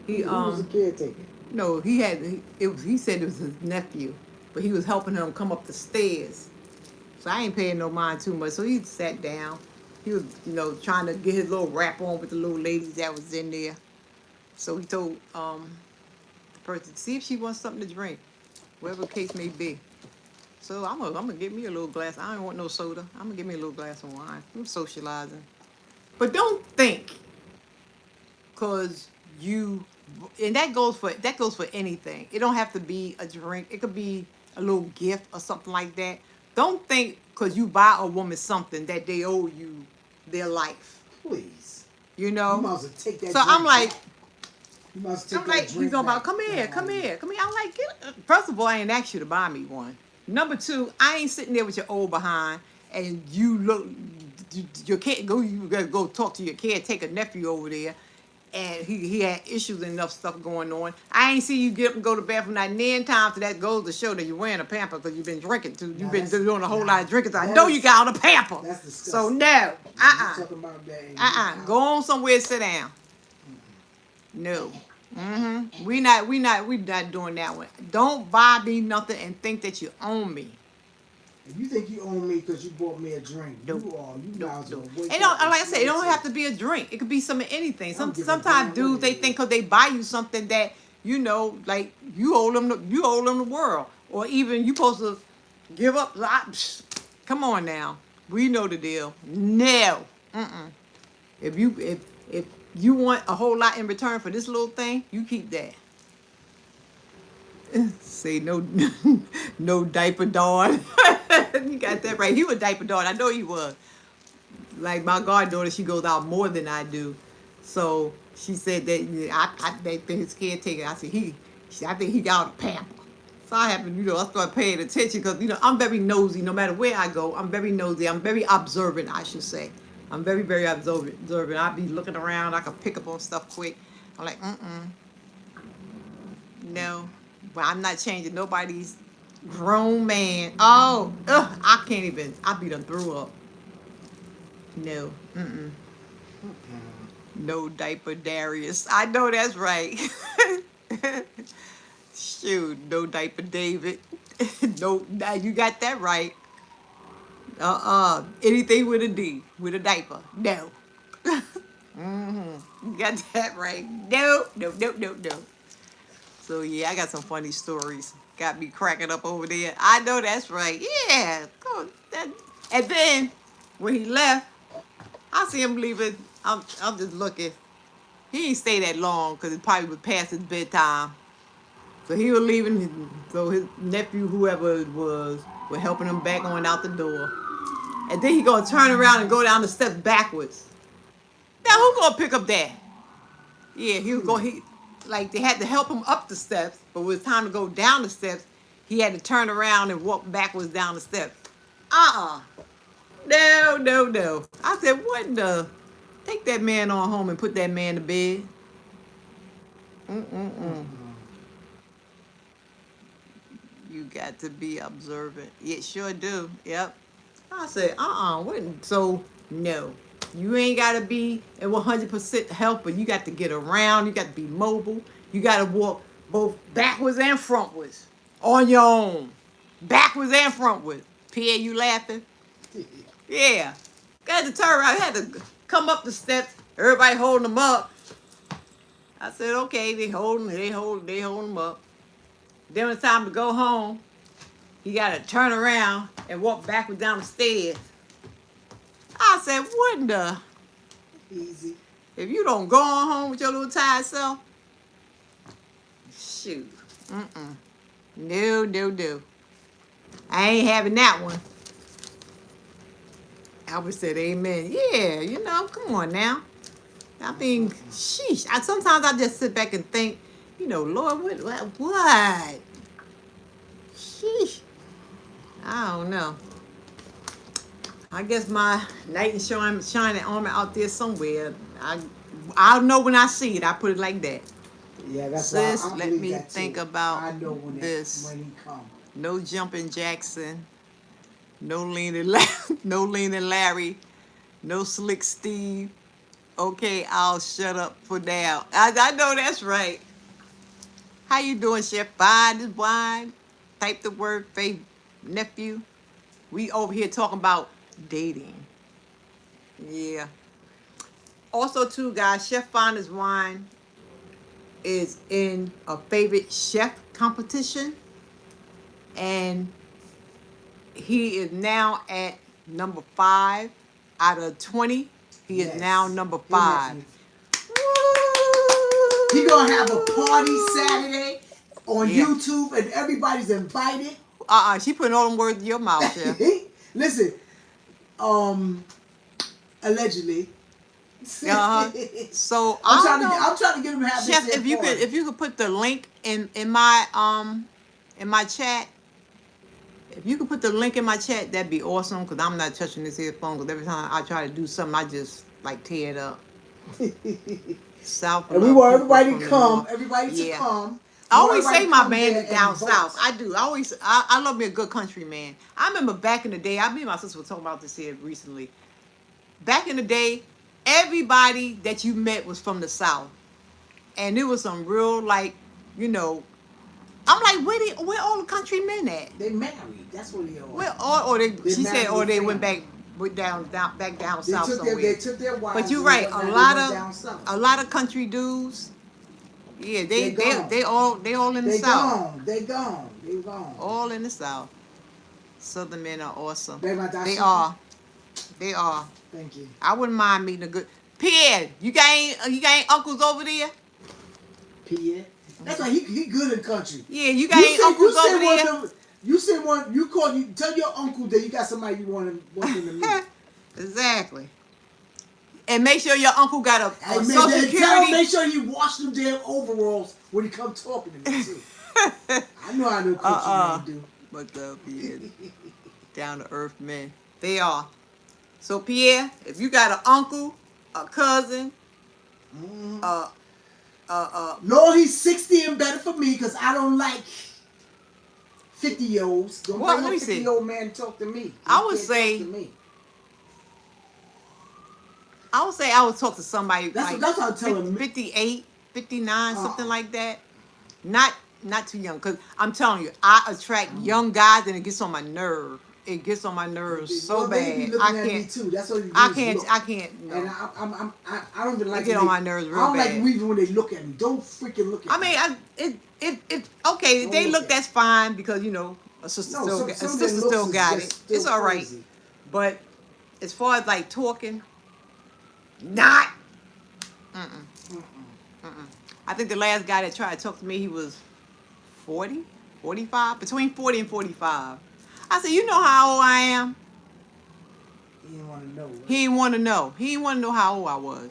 he who was the caretaker? no, he had he said it was his nephew, but he was helping him come up the stairs. So I ain't paying no mind too much. So he sat down. He was, you know, trying to get his little rap on with the little ladies that was in there. So he told the person, see if she wants something to drink, whatever the case may be. So I'm gonna get me a little glass. I don't want no soda. I'm gonna get me a little glass of wine. I'm socializing. But don't think, cause you, and that goes for anything. It don't have to be a drink. It could be a little gift or something like that. Don't think cause you buy a woman something that they owe you their life. Please. You You know. might as well take that So drink I'm like, back. You must take I'm that like, he's drink talking about, back. come here, come here, come here. I'm like, first of all, I ain't asked you to buy me one. Number two, I ain't sitting there with your old behind and you look, your kid, you gotta go talk to your caretaker nephew over there. And he had issues and enough stuff going on. I ain't see you get up and go to the bathroom not nine times, so that goes to show that you're wearing a pamper because you've been drinking too. You've been doing a whole lot of drinking. So I know you got on a pamper. That's disgusting. So no, You talking about that? Go on somewhere and sit down. No. We not doing that one. Don't buy me nothing and think that you own me. If you think you own me because you bought me a drink, Nope. you might as well wake And up. like I said, it don't smell have to be a drink. It could be some of anything. I don't give a Sometimes damn dudes what they it think is. because they buy you something that you know, like you owe them the world, or even you supposed to give up. Come on now, we know the deal. No, if you want a whole lot in return for this little thing, you keep that. Say no, no diaper dog. You got that right. He was diaper dog. I know he was. Like my goddaughter, she goes out more than I do. So she said that I think his caretaker. I said I think he got a pamper. So I happened, I started paying attention because I'm very nosy. No matter where I go, I'm very nosy. I'm very observant, I should say. I'm very very observant. I be looking around. I can pick up on stuff quick. I'm like, no, but I'm not changing nobody's grown man. Oh, I can't even. I be done threw up. No, no diaper Darius. I know that's right. Shoot, no diaper David. No, now you got that right. Anything with a D, with a diaper. No. You got that right. No, no, no, no, no. So yeah, I got some funny stories. Got me cracking up over there. I know that's right. Yeah. And then when he left, I see him leaving. I'm just looking. He ain't stay that long because it probably was past his bedtime. So he was leaving. So his nephew, whoever it was helping him back on out the door. And then he gonna turn around and go down the steps backwards. Now who gonna pick up that? Yeah, he was going. Like they had to help him up the steps, but when it was time to go down the steps, he had to turn around and walk backwards down the steps. No, no, no. I said, what the? Take that man on home and put that man to bed. You got to be observant. Yeah, sure do. Yep. I said, wouldn't. So, no. You ain't got to be in 100% health, but you got to get around. You got to be mobile. You got to walk both backwards and frontwards on your own. Backwards and frontwards. Pierre, you laughing? Yeah. Got to turn around. I had to come up the steps. Everybody holding them up. I said, okay, they hold them up. Then when it's time to go home, you got to turn around and walk backwards down the stairs. I said, what in the? Easy. If you don't go on home with your little tired self, shoot. No. I ain't having that one. Albert said, amen. Yeah, you know, come on now. I mean, sheesh. Sometimes I just sit back and think, you know, Lord, what? Sheesh. I don't know. I guess my knight in shining armor out there somewhere. I'll know when I see it. I put it like that. Yeah, that's Sis, why I let believe me that think too. about I know when this. when he comes. No jumping Jackson. No leaning Larry. No slick Steve. Okay, I'll shut up for now. I know that's right. How you doing, Chef? Fine as wine. Type the word faith, nephew. We over here talking about dating. Yeah. Also, too, guys, Chef Finder's Wine is in a favorite chef competition. And he is now at number 5 out of 20. He is now number 5. He gonna have a party Saturday on Yeah. YouTube, and everybody's invited. She putting all them words in your mouth, Chef. Listen, allegedly. So I'm trying to get him to have Chef, this if you could put the link in my chat. If you could put the link in my chat, that'd be awesome. Cause I'm not touching this earphone. Cause every time I try to do something, I just like tear it up. South. And we want everybody to come. Everybody to come. I always say my band is down south. I do. I love me a good country man. I remember back in the day. Me and my sister were talking about this here recently. Back in the day, everybody that you met was from the South. And there was some real, like, you know, I'm like, where all the country men at? They married. That's what they are. She said, or they went back down south somewhere. They took their wives. But you're right. A lot of country dudes. Yeah, they all in the South. They gone. All in the South. Southern men are awesome. They are. Thank you. I wouldn't mind meeting a good Pierre. You got any uncles over there? Pierre. That's why he good in country. Yeah, you got any uncles over there? You said one. Tell your uncle that you got somebody you want him to meet. Exactly. And make sure your uncle got a social security. Make sure you wash them damn overalls when he come talking to me too. I know how no country men do. What's up, Pierre? Down to earth men. They are. So Pierre, if you got an uncle, a cousin, no, he's 60 and better for me because I don't like 50-year-olds. Don't bring no 50-year-old man to talk to me. I would say I would talk to somebody that's what I'm telling 58, 59, something like that. Not too young, because I'm telling you, I attract young guys and it gets on my nerve. It gets on my nerves so bad. I can't. Too. That's what I can't. No. And I don't even like. They get on my nerves real bad. I don't like them even when they look at me. Don't freaking look at me. I mean, okay. If they look, that's fine because you know a sister still got it. It's all right. But as far as like talking, not. I think the last guy that tried to talk to me, he was 40, 45, between 40 and 45. I said, you know how old I am? He didn't want to know. Right? He didn't want to know. He didn't want to know how old I was.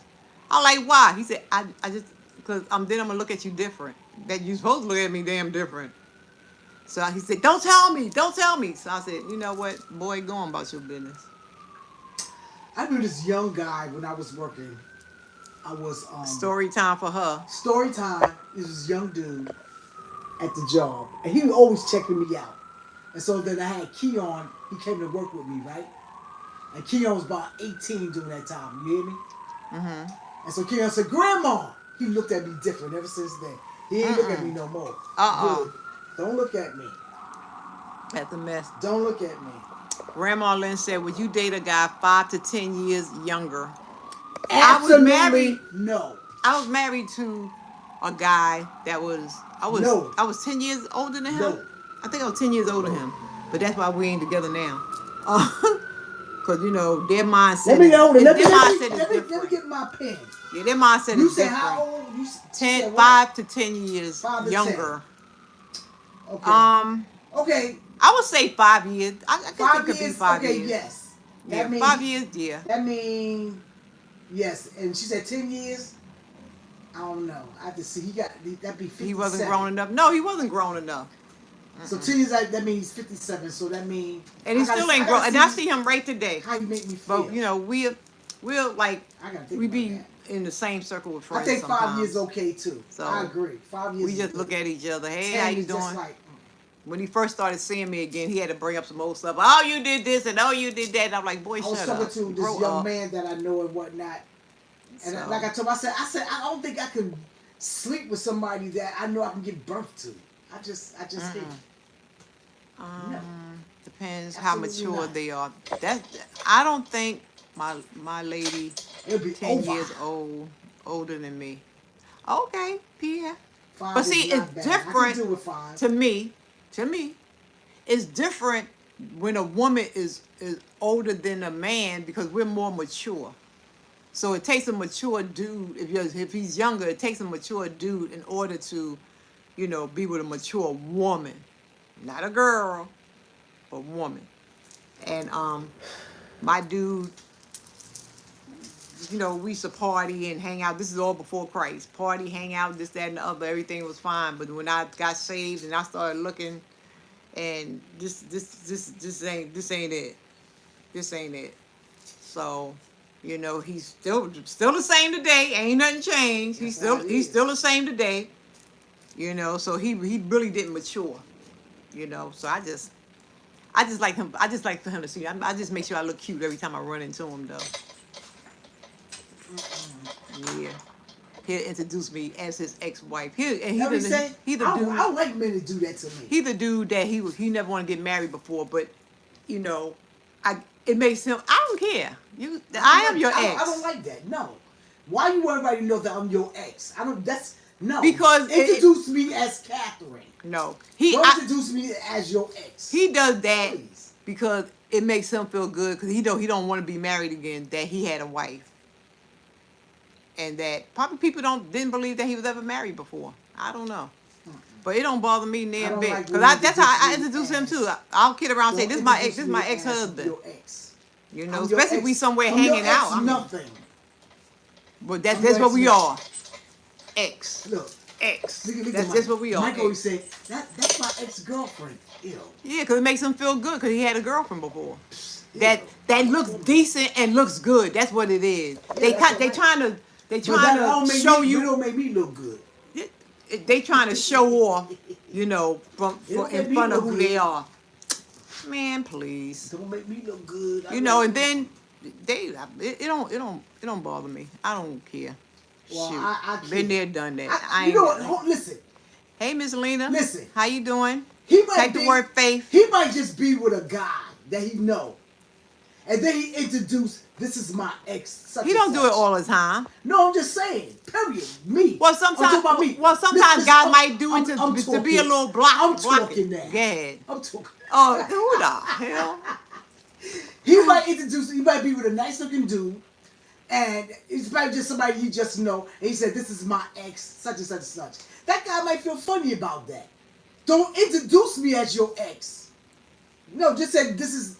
I was like, why? He said, I just, because then I'm going to look at you different. That you're supposed to look at me damn different. So he said, don't tell me. So I said, you know what? Boy, go on about your business. I knew this young guy when I was working. I was... Story time for her. Story time. This was this young dude at the job. And he was always checking me out. And so then I had Keon, he came to work with me, right? And Keon was about 18 during that time. You hear me? Mm-hmm. And so Keon said, Grandma. He looked at me different ever since then. He ain't look at me no more. Good. Don't look at me. That's a mess. Don't look at me. Grandma Lynn said, would you date a guy 5 to 10 years younger? Absolutely no. I was married to a guy that was I was 10 years older than him. No. I think I was 10 years older than him. But that's why we ain't together now. Cause you know their mindset. Let me get my pen. Yeah, their mindset You is said different. how old? You said 5 to 10 years 5 to younger. 10. Okay. Okay. I would say 5 years. I guess 5 it could years. be 5 okay, years. yes. Yeah, That means 5 years, yeah. That means yes. And she said 10 years. I don't know. I have to see. That'd be 57. He wasn't grown enough. No, he wasn't grown enough. So 10 years, that means 57. So that means. And he still ain't grown. And I see him right today. How you make me feel? But you know, we'll like we be that. In the same circle with friends. I think 5 sometimes. years okay too. So I agree. 5 years. We just look at each other. Hey, how you doing? When he first started seeing me again, he had to bring up some old stuff. Oh, you did this and oh, you did that. And I'm like, boy, shut up. I was talking to this young man that I know and whatnot. And like I told him, I said, I don't think I can sleep with somebody that I know I can give birth to. I just can't. No. Depends Absolutely how mature not. they are. I don't think my lady It'll be 10 over. years older than me. Okay, Pierre. 5 But see, is not it's bad. different I can do with 5. to me. It's different when a woman is older than a man because we're more mature. So it takes a mature dude. If he's younger, it takes a mature dude in order to, you know, be with a mature woman, not a girl, a woman. And my dude, you know, we used to party and hang out. This is all before Christ. Party, hang out, this, that, and the other. Everything was fine. But when I got saved and I started looking, and this ain't it. This ain't it. So, you know, he's still the same today. Ain't nothing changed. He's still the same today. You know, so he really didn't mature. You know, so I just like him. I just like for him to see. I just make sure I look cute every time I run into him, though. Yeah, he'll introduce me as his ex-wife. He's the dude. I don't like men to do that to me. He's the dude that he never want to get married before, but you know, it makes him. I don't care. I am your ex. I don't like that. No. Why you want everybody to know that I'm your ex? I don't. That's no. Because introduce me as Catherine. No, don't introduce me as your ex. He does that Please. because it makes him feel good because he don't want to be married again. That he had a wife. And that probably people didn't believe that he was ever married before. I don't know, but it don't bother me near a bit because that's how I introduce him too. I'll kid around and say this is my ex. This is my ex-husband. You know, especially if we somewhere hanging out. Nothing. But that's what we are. Ex. Look. Ex. Look That's what we are. Mike always say that's my ex-girlfriend. Ew. Yeah, because it makes him feel good because he had a girlfriend before. Ew. That looks decent and looks good. That's what it is. Yeah, they trying to show you. It don't make me look good. They trying to show off, you know, in front of who they are. Man, please. Don't make me look good. You know, and then it don't bother me. I don't care. Well, Shoot. I Been there, done that. I you ain't know what? Listen. Hey, Miss Lena. Listen. How you doing? He might Take the word faith. He might just be with a guy that he know, and then he introduced. This is my ex. He don't do it all the time. No, I'm just saying. Period. Me. Well, sometimes. Well, sometimes guys might do it to be a little block. I'm talking that. Go ahead. I'm talking. Oh, who the hell? He might introduce. He might be with a nice looking dude, and it's probably just somebody you just know. And he said, "This is my ex, such and such and such." That guy might feel funny about that. Don't introduce me as your ex. No, just say this is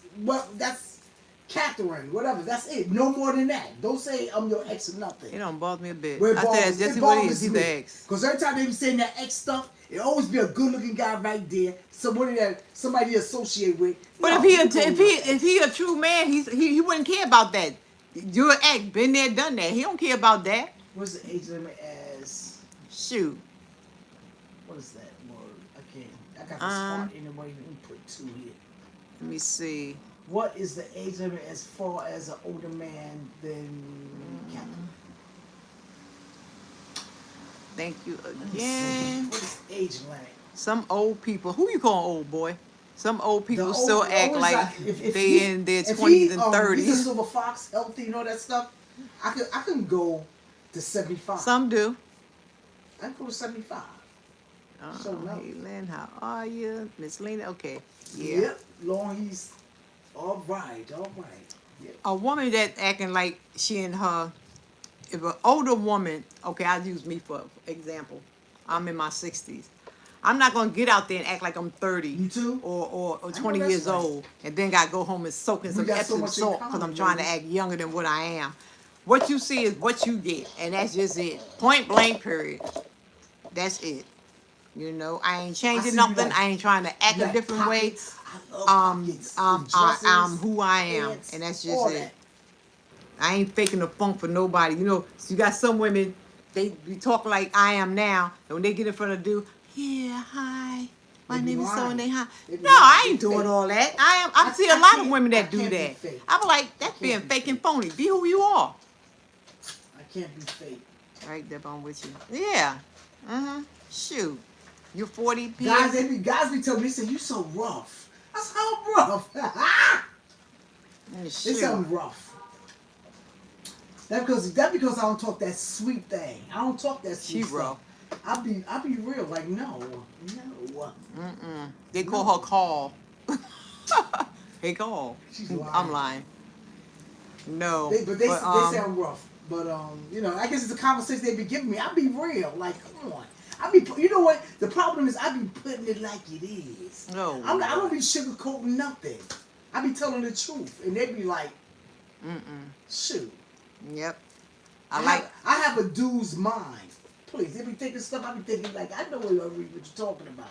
that's Catherine, whatever. That's it. No more than that. Don't say I'm your ex or nothing. It don't bother me a bit. I said that's just what he is. He's the ex. Because every time they be saying that ex stuff, it always be a good looking guy right there. Somebody to associate with. But no, if he a true man, he wouldn't care about that. You're an ex, been there, done that. He don't care about that. What's the age limit as? Shoot. What is that word? I got the spot in the way you put 2 here. Let me see. What is the age limit as far as an older man than Captain? Thank you Let me see. again. What is age limit? Some old people. Who you call old boy? Some old people The still old- act always like if they he- in their if 20s he, and He's a 30s. silver fox, healthy, and all that stuff. I can go to 75. Some do. I can go to 75. So no. Hey, Lynn, how are you? Miss Lena? Okay. Yeah. Yep. Long he's all right. Yep. A woman that acting like she in her, if an older woman, okay, I'll use me for example. I'm in my 60s. I'm not gonna get out there and act like I'm 30 You too? or I know 20 that's years right. old, and then gotta go home and soak in We some got so Epsom much in salt because common, I'm trying to ladies. act younger than what I am. What you see is what you get, and that's just it. Point blank, period. That's it. You know, I ain't see changing you nothing. like- I ain't trying to act You a like different way. pockets. I love pockets. And dresses, I'm who I am, pants, and that's all just it. that. I ain't faking the funk for nobody. You know, you got some women, they be talk like I am now, and when they get in front of dude, yeah, hi, my They be name is so lying. and they hi. They be No, lying. I They ain't doing fake. all that. I I see a lot of can't- women I that do can't be that. fake. I'm like, that's can't being be fake and fake. phony. Be who you are. I can't be fake. All right, Deb, I'm with you. Yeah. Shoot. You're 40 p. Guys be telling me, they say, you so rough. That's how I'm rough. They say I'm rough. That because I don't talk that sweet thing. I don't talk that sweet She stuff. rough. I be real, like no. They call her Call. Hey, Call. She's lying. I'm lying. No. They say I'm rough. But you know, I guess it's a conversation they be giving me. I be real, like come on. You know what? The problem is I be putting it like it is. No. I don't be sugarcoating nothing. I be telling the truth, and they be like, shoot. Yep. I have a dude's mind. Please, they be thinking stuff. I be thinking like I know what you're talking about.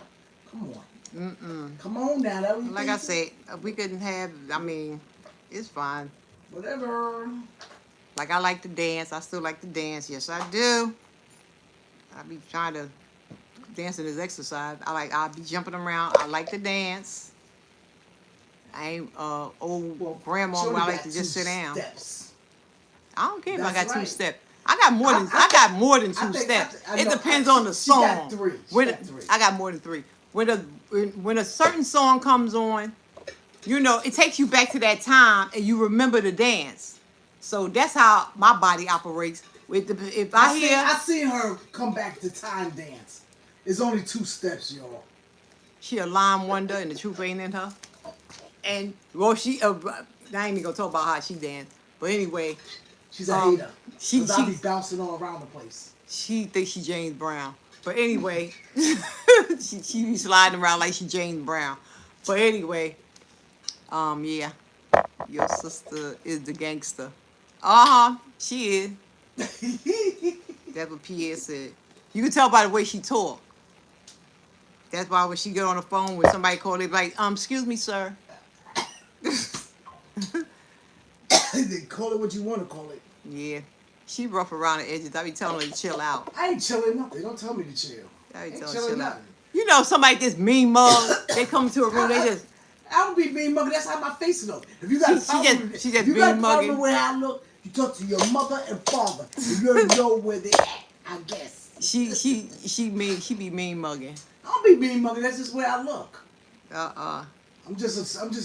Come on. Come on now. That what Like I said, we couldn't have. I mean, it's fine. Whatever. Like I like to dance. I still like to dance. Yes, I do. I be trying to dancing is exercise. I'll be jumping around. I like to dance. I ain't old grandma where I like to just sit down. Steps. I don't care if I That's got two right. steps. I got more than two steps. It depends on the song. She got three. I got more than three. When a certain song comes on, you know, it takes you back to that time and you remember the dance. So that's how my body operates. If I seen her come back to time dance. It's only 2 steps, y'all. She a line wonder and the truth ain't in her. And well, I ain't even gonna talk about how she danced. But anyway, she's a hater. She be bouncing all around the place. She thinks she James Brown. But anyway, she be sliding around like she James Brown. But anyway, yeah, your sister is the gangster. She is. That's what Pierre said. You can tell by the way she talk. That's why when she get on the phone with somebody call, they be like, excuse me, sir. They call it what you want to call it. Yeah. She rough around the edges. I be telling her to chill out. I ain't chilling nothing. Don't tell me to chill. I be Ain't telling her to chilling chill out. nothing. You know, somebody just mean mug. They come to a room, they just... I don't be mean mugging. That's how my face look. If you got a problem, she just if you got a mean problem mugging. with how I look, you talk to your mother and father. You already know where they at, I guess. She be mean mugging. I don't be mean mugging. That's just where I look. I'm just a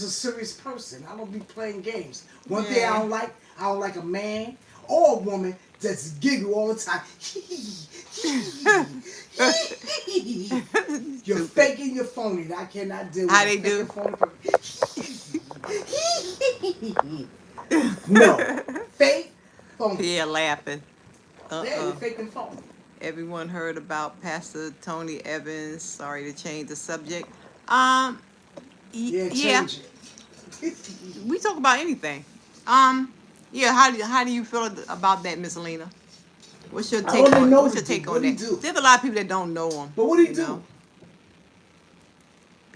serious person. I don't be playing games. One thing I don't like a man or a woman that's giggle all the time. You're faking, you're phony. I cannot deal with How they do? No. Fake, phony. Yeah, laughing. Yeah, you're faking phony. Everyone heard about Pastor Tony Evans. Sorry to change the subject. Change it. We talk about anything. Yeah. How do you feel about that, Miss Lena? What's your take on that? There's a lot of people that don't know him. But what do he do?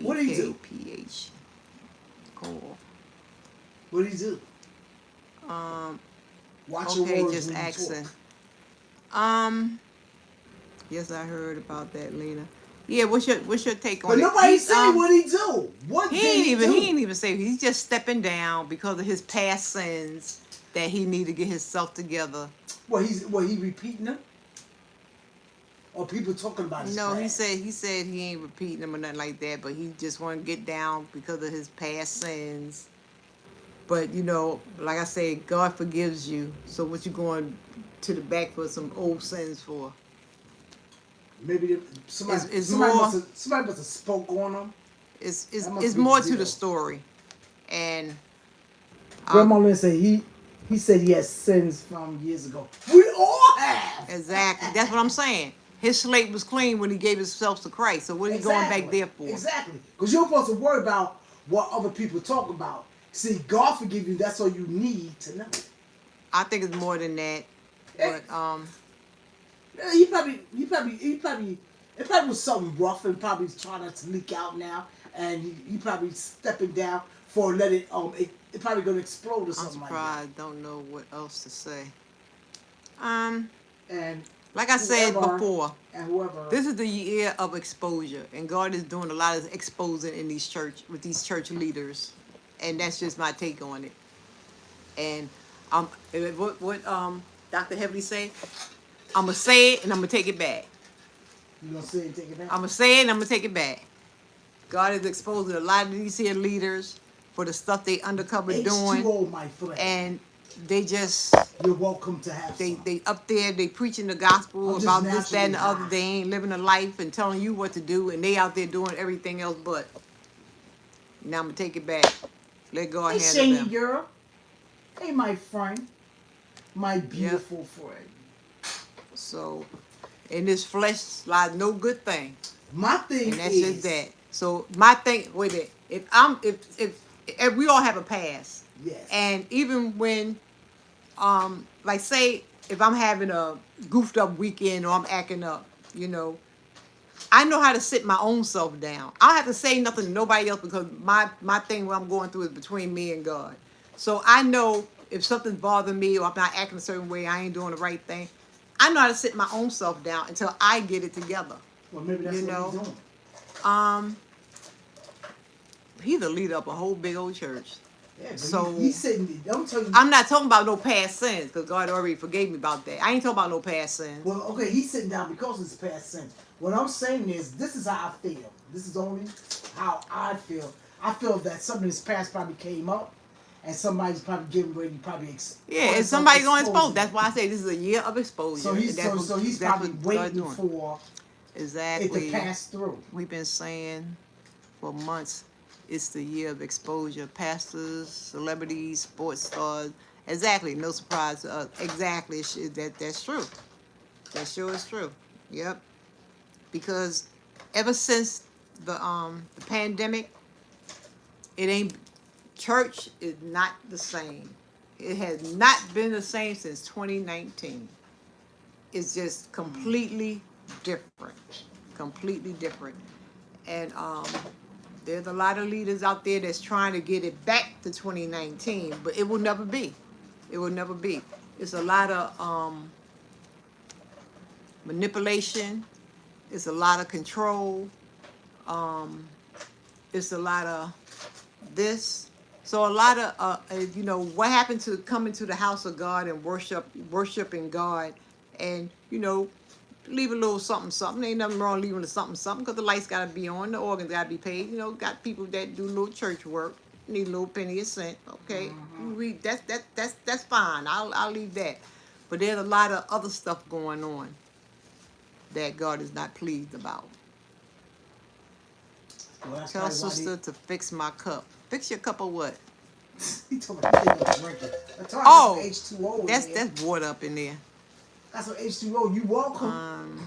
What do he do? BKPH. Cool. What do he do? Watch your Okay, words just when you asking. talk. Yes, I heard about that, Lena. Yeah, what's your take on But it? nobody said what he do. What He did ain't he even do? he ain't even say he's just stepping down because of his past sins that he need to get himself together. What he repeating them? Or people talking about his No, past? he said he ain't repeating them or nothing like that, but he just want to get down because of his past sins. But you know, like I said, God forgives you. So what you going to the back for some old sins for? Maybe somebody It's somebody more. must have spoke on him. That must It's be more the to the deal. story, and Grandma Lynn said he said he has sins from years ago. We all have. exactly that's what I'm saying. His slate was clean when he gave himself to Christ. So what are you going back there for? Exactly. Because you're supposed to worry about what other people talk about. See, God forgive you. That's all you need to know. I think it's more than that. But Yeah, it probably was something rough and probably trying to leak out now, and he probably stepping down for let it it probably gonna explode or I'm something like surprised. Don't know what else to say. that. And Like I said whoever before, and whoever this is the year of exposure, and God is doing a lot of exposing in these church leaders, and that's just my take on it. And what Dr. Heavenly say? I'm gonna say it and I'm gonna take it back. you gonna say and take it back. I'm gonna say it and I'm gonna take it back. God is exposing a lot of these here leaders for the stuff they undercover doing, H2O, my friend. and they just You're welcome to have some. they up there, they preaching the gospel I'm just about this, that, and the naturally other. high. They ain't living a life and telling you what to do, and they out there doing everything else but. Now I'm gonna take it back. Let God Hey, handle Shani them. girl. Hey, my friend. My Yep. beautiful friend. So, in this flesh lies no good thing, My thing and that's is just that. So my thing, wait a minute. If we all have a past, yes. and even when like say if I'm having a goofed up weekend or I'm acting up, you know, I know how to sit my own self down. I don't have to say nothing to nobody else because my thing what I'm going through is between me and God. So I know if something's bothering me or I'm not acting a certain way, I ain't doing the right thing. I know how to sit my own self down until I get it together. Well, maybe that's You what know, he's doing. He's the leader of a whole big old church. Yeah, but So he's sitting. Don't tell you. I'm not talking about no past sins because God already forgave me about that. I ain't talking about no past sins. Well, okay, he's sitting down because of his past sins. What I'm saying is, this is how I feel. This is only how I feel. I feel that something in his past probably came up, and somebody's probably getting ready to probably Yeah, and somebody gonna expose. That's why I say this is a year of exposure. So he's probably waiting doing. for Exactly. it to pass through. We've been saying for months it's the year of exposure. Pastors, celebrities, sports stars. Exactly. No surprise to us. Exactly. That's true. That sure is true. Yep. Because ever since the pandemic, it ain't church is not the same. It has not been the same since 2019. It's just completely different. Completely different. And there's a lot of leaders out there that's trying to get it back to 2019, but it will never be. It will never be. It's a lot of manipulation. It's a lot of control. It's a lot of this. So a lot of you know what happened to coming to the house of God and worshiping God, and you know leave a little something something. Ain't nothing wrong leaving a something something because the lights gotta be on, the organs gotta be paid. You know, got people that do little church work, need a little penny a cent. Okay, that's fine. I'll leave that. But there's a lot of other stuff going on that God is not pleased about. Well, that's Tell probably why sister to fix my cup. Fix your cup of what? he told me to drink it. Oh, H2O. that's water up in there. That's what H2O. You welcome.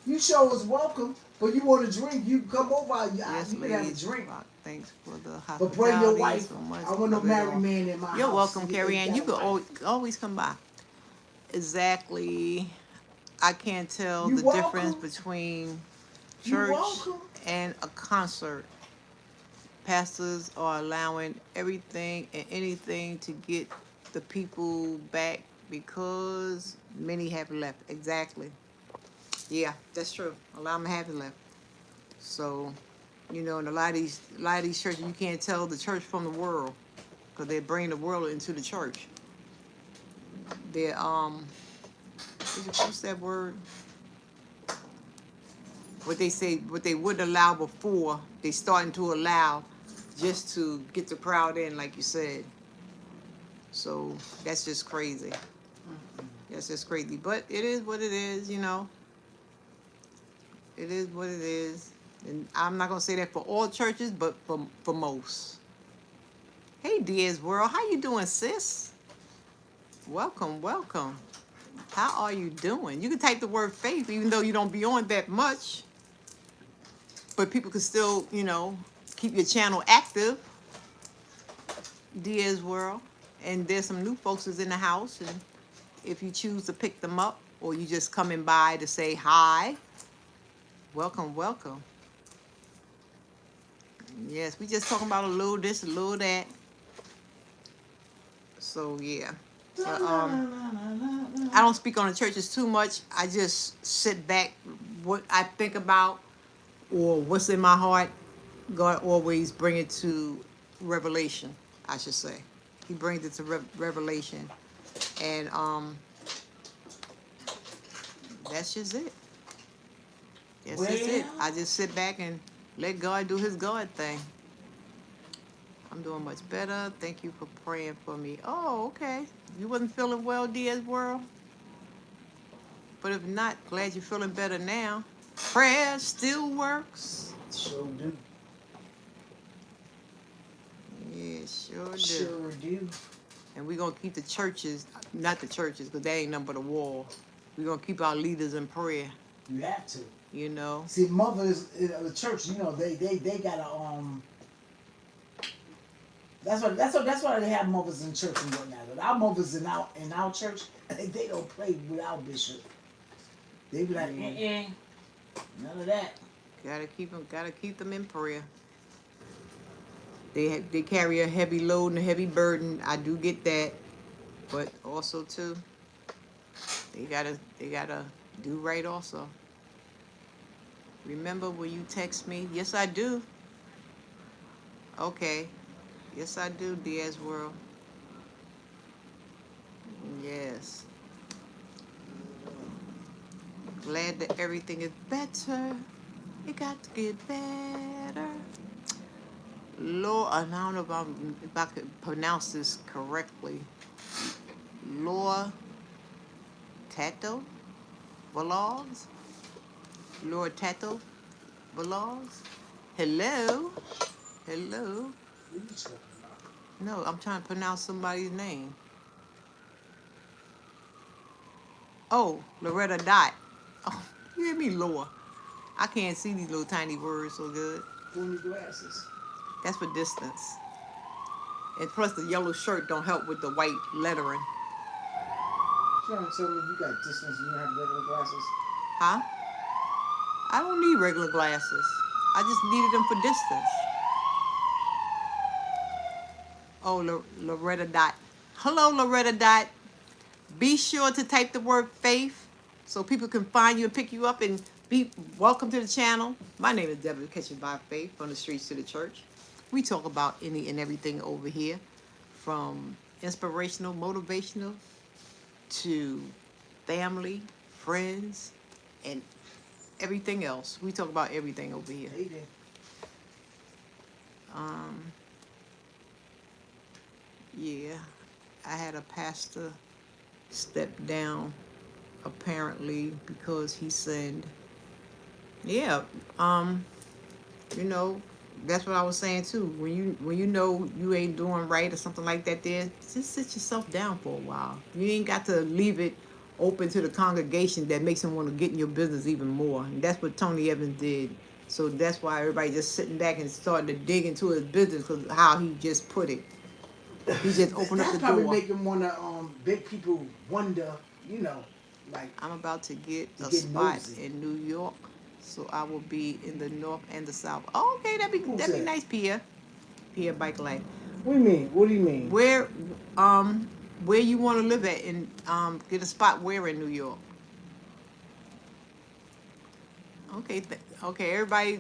You sure was welcome, but you want to drink, you come over. Yes, you can have a ladies. drink. Thanks for the But bring your hospitality. wife. So much I want no of it married all. man in my house. You're welcome, Carrie Ann. You got a could wife. always come by. Exactly. I can't tell You the difference welcome. between You church welcome. and a concert. Pastors are allowing everything and anything to get the people back because many have left. Exactly. Yeah, that's true. A lot of them have left. So, you know, in a lot of these churches, you can't tell the church from the world because they bring the world into the church. They're what's that word? What they say, what they wouldn't allow before, they starting to allow just to get the crowd in, like you said. So that's just crazy. That's just crazy. But it is what it is, you know. It is what it is. And I'm not gonna say that for all churches, but for most. Hey, Diaz World, how you doing, sis? Welcome, welcome. How are you doing? You can type the word faith, even though you don't be on that much. But people can still, you know, keep your channel active. Diaz World. And there's some new folks that's in the house. And if you choose to pick them up, or you just coming by to say hi, welcome, welcome. Yes, we just talking about a little this, a little that. So yeah. But, I don't speak on the churches too much. I just sit back, what I think about or what's in my heart. God always bring it to revelation, I should say. He brings it to revelation. And that's just it. That's just it. I just sit back and let God do his God thing. I'm doing much better. Thank you for praying for me. Oh, okay. You wasn't feeling well, Diaz World? But if not, glad you're feeling better now. Prayer still works. Sure do. Yeah, sure do. Sure do. And we're going to keep the churches, not the churches, because they ain't nothing but a wall. We're going to keep our leaders in prayer. You have to. You know? See, mothers in the church, you know, they gotta that's why they have mothers in church and whatnot. But our mothers in our church, they don't play with our bishop. They be like, none of that. Gotta keep them in prayer. They carry a heavy load and a heavy burden. I do get that, but also too, they gotta do right also. Remember when you text me? Yes, I do. Okay. Yes, I do, Diaz World. Yes. Glad that everything is better. It got to get better. Lord, I don't know if I could pronounce this correctly. Lord Tato Vlogs. Lord Tato Vlogs. Hello. Hello. What are you talking about? No, I'm trying to pronounce somebody's name. Oh, Loretta Dot. Oh, you hear me, Lord? I can't see these little tiny words so good. Put on your glasses. That's for distance. And plus the yellow shirt don't help with the white lettering. You trying to tell me you got distance and you don't have regular glasses? Huh? I don't need regular glasses. I just needed them for distance. Oh, Loretta Dot. Hello, Loretta Dot. Be sure to type the word faith so people can find you and pick you up and be welcome to the channel. My name is Deborah CatchItByFaith, from the streets to the church. We talk about any and everything over here, from inspirational, motivational, to family, friends, and everything else. We talk about everything over here. Hey there. Yeah, I had a pastor step down apparently because he sinned. Yeah, you know, that's what I was saying too. When you know you ain't doing right or something like that, there, just sit yourself down for a while. You ain't got to leave it open to the congregation that makes them want to get in your business even more. And that's what Tony Evans did. So that's why everybody just sitting back and starting to dig into his business because how he just put it. He just opened up the door. That's probably making big people wonder, you know, like. I'm about to get a spot in New York, so I will be in the north and the south. Oh, okay, that'd be nice, Pierre Bike Life. What do you mean? What do you mean? Where you want to live at and get a spot where in New York? Okay, okay, everybody,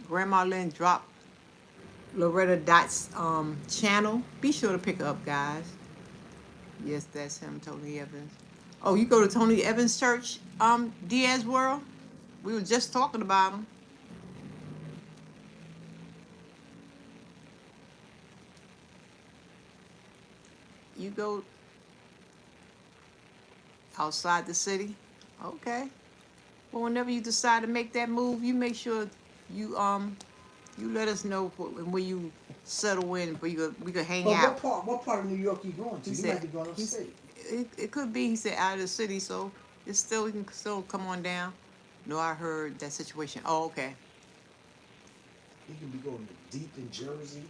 Grandma Lynn dropped Loretta Dot's channel. Be sure to pick up, guys. Yes, that's him, Tony Evans. Oh, you go to Tony Evans Church, Diaz World? We were just talking about him. You go outside the city? Okay. Well, whenever you decide to make that move, you make sure you let us know when you settle in, we could hang But out. what part of New York you going to? He You might said be going he's upstate. it could be, he said, out of the city, so it's still, you can still come on down. No, I heard that situation. Oh, okay. He could be going deep in Jersey.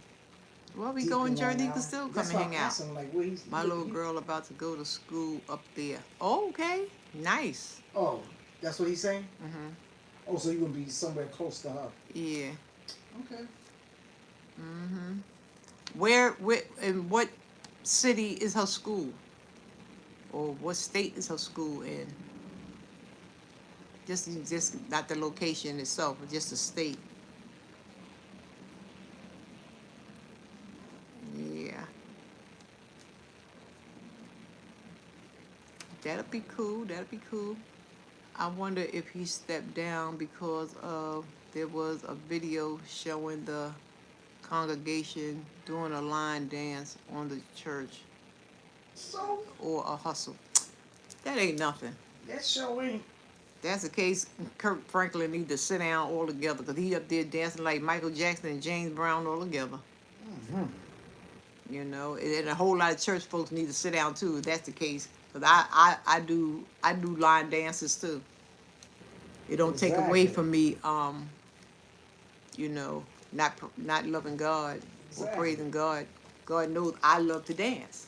Well, we Deep go in in Long Jersey, you can Island. still come That's and why hang I'm out. asking, like, where he's. My little girl about to go to school up there. Oh, okay. Nice. Oh, that's what he's saying? Mm-hmm. Oh, so you're going to be somewhere close to her. Yeah. Okay. Mm-hmm. Where, in what city is her school? Or what state is her school in? Just not the location itself, but just the state. Yeah. That'll be cool. That'll be cool. I wonder if he stepped down because there was a video showing the congregation doing a line dance on the church So, or a hustle. That ain't nothing. that show ain't. That's the case. Kirk Franklin need to sit down all together because he up there dancing like Michael Jackson and James Brown all together. Mm-hmm. You know, and a whole lot of church folks need to sit down too. If that's the case, because I do line dances too. It don't take away Exactly. from me, you know, not loving God or Exactly. praising God. God knows I love to dance.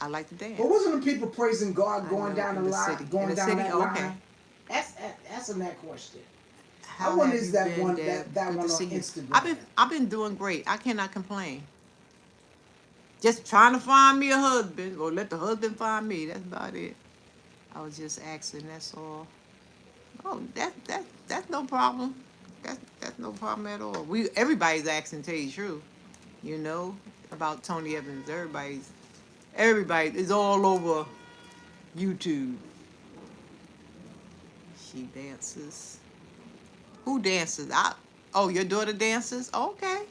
I like to dance. But wasn't the people praising God I going know, down the in the line, city. In going the down city? that Okay. line? That's in that question. How I wonder have is you that been, one Deb? that Good one to on see you. Instagram? I've been doing great. I cannot complain. Just trying to find me a husband, or let the husband find me. That's about it. I was just asking. That's all. Oh, that's no problem. That's no problem at all. Everybody's asking, to tell you the truth. You know about Tony Evans. Everybody is all over YouTube. She dances. Who dances? Oh, your daughter dances? Okay.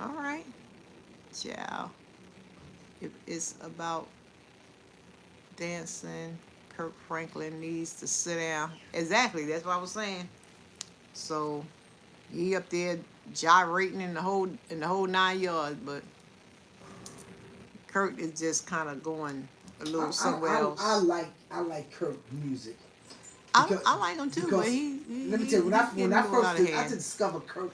All right. Ciao. If it's about dancing, Kirk Franklin needs to sit down. Exactly. That's what I was saying. So he up there gyrating in the whole 9 yards, but Kirk is just kind of going a little somewhere else. I like Kirk music. I like him too, but let me tell you, when I first discovered Kirk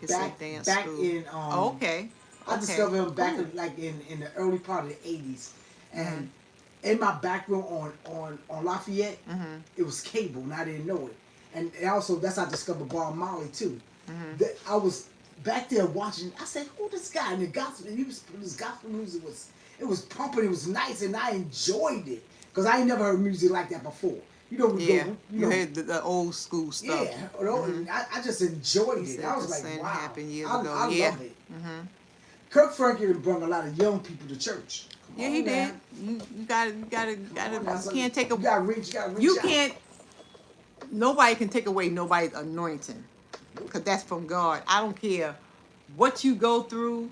it's back a dance back school. in Okay. I discovered him back Cool. in the early part of the 80s, and in my back room on Lafayette, it was cable, and I didn't know it. And also, that's how I discovered Bob Marley too. I was back there watching. I said, "Who this guy?" And the gospel, his gospel music was pumping. It was nice, and I enjoyed it because I ain't never heard music like that before. You know, you heard the old school stuff. Yeah, I just enjoyed it. I was like, sin wow, happened years I ago. love it. Mm-hmm. Kirk Franklin brought a lot of young people to church. Yeah, he did. You gotta. You can't take a. You gotta reach out. You can't. Nobody can take away nobody's anointing, because that's from God. I don't care what you go through,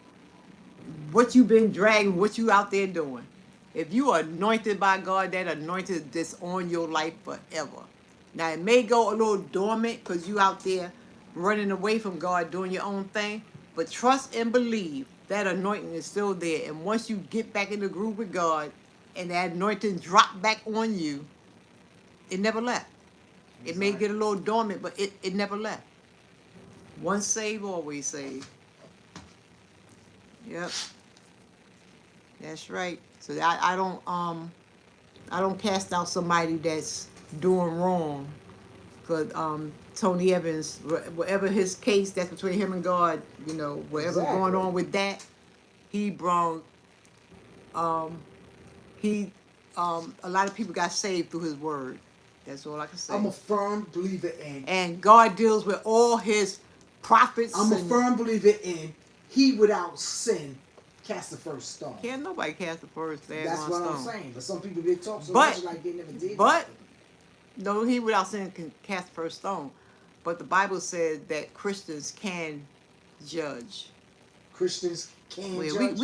what you've been dragging, what you out there doing. If you are anointed by God, that anointed is on your life forever. Now it may go a little dormant because you out there running away from God, doing your own thing, but trust and believe that anointing is still there. And once you get back in the groove with God and that anointing drop back on you, it never left. It may get a little dormant, but it never left. Once saved, always saved. Yep. That's right. So I don't cast out somebody that's doing wrong. Cause Tony Evans, whatever his case, that's between him and God. You know, whatever going on with that, he brought. A lot of people got saved through his word. That's all I can say. I'm a firm believer in. And God deals with all his prophets. I'm a firm believer in he without sin cast the first stone. Can't nobody cast the first stone. That's what I'm saying. But some people they talk so But- much like they never did. But nothing. no, he without sin can cast the first stone. But the Bible says that Christians can judge. Christians can Well, judge.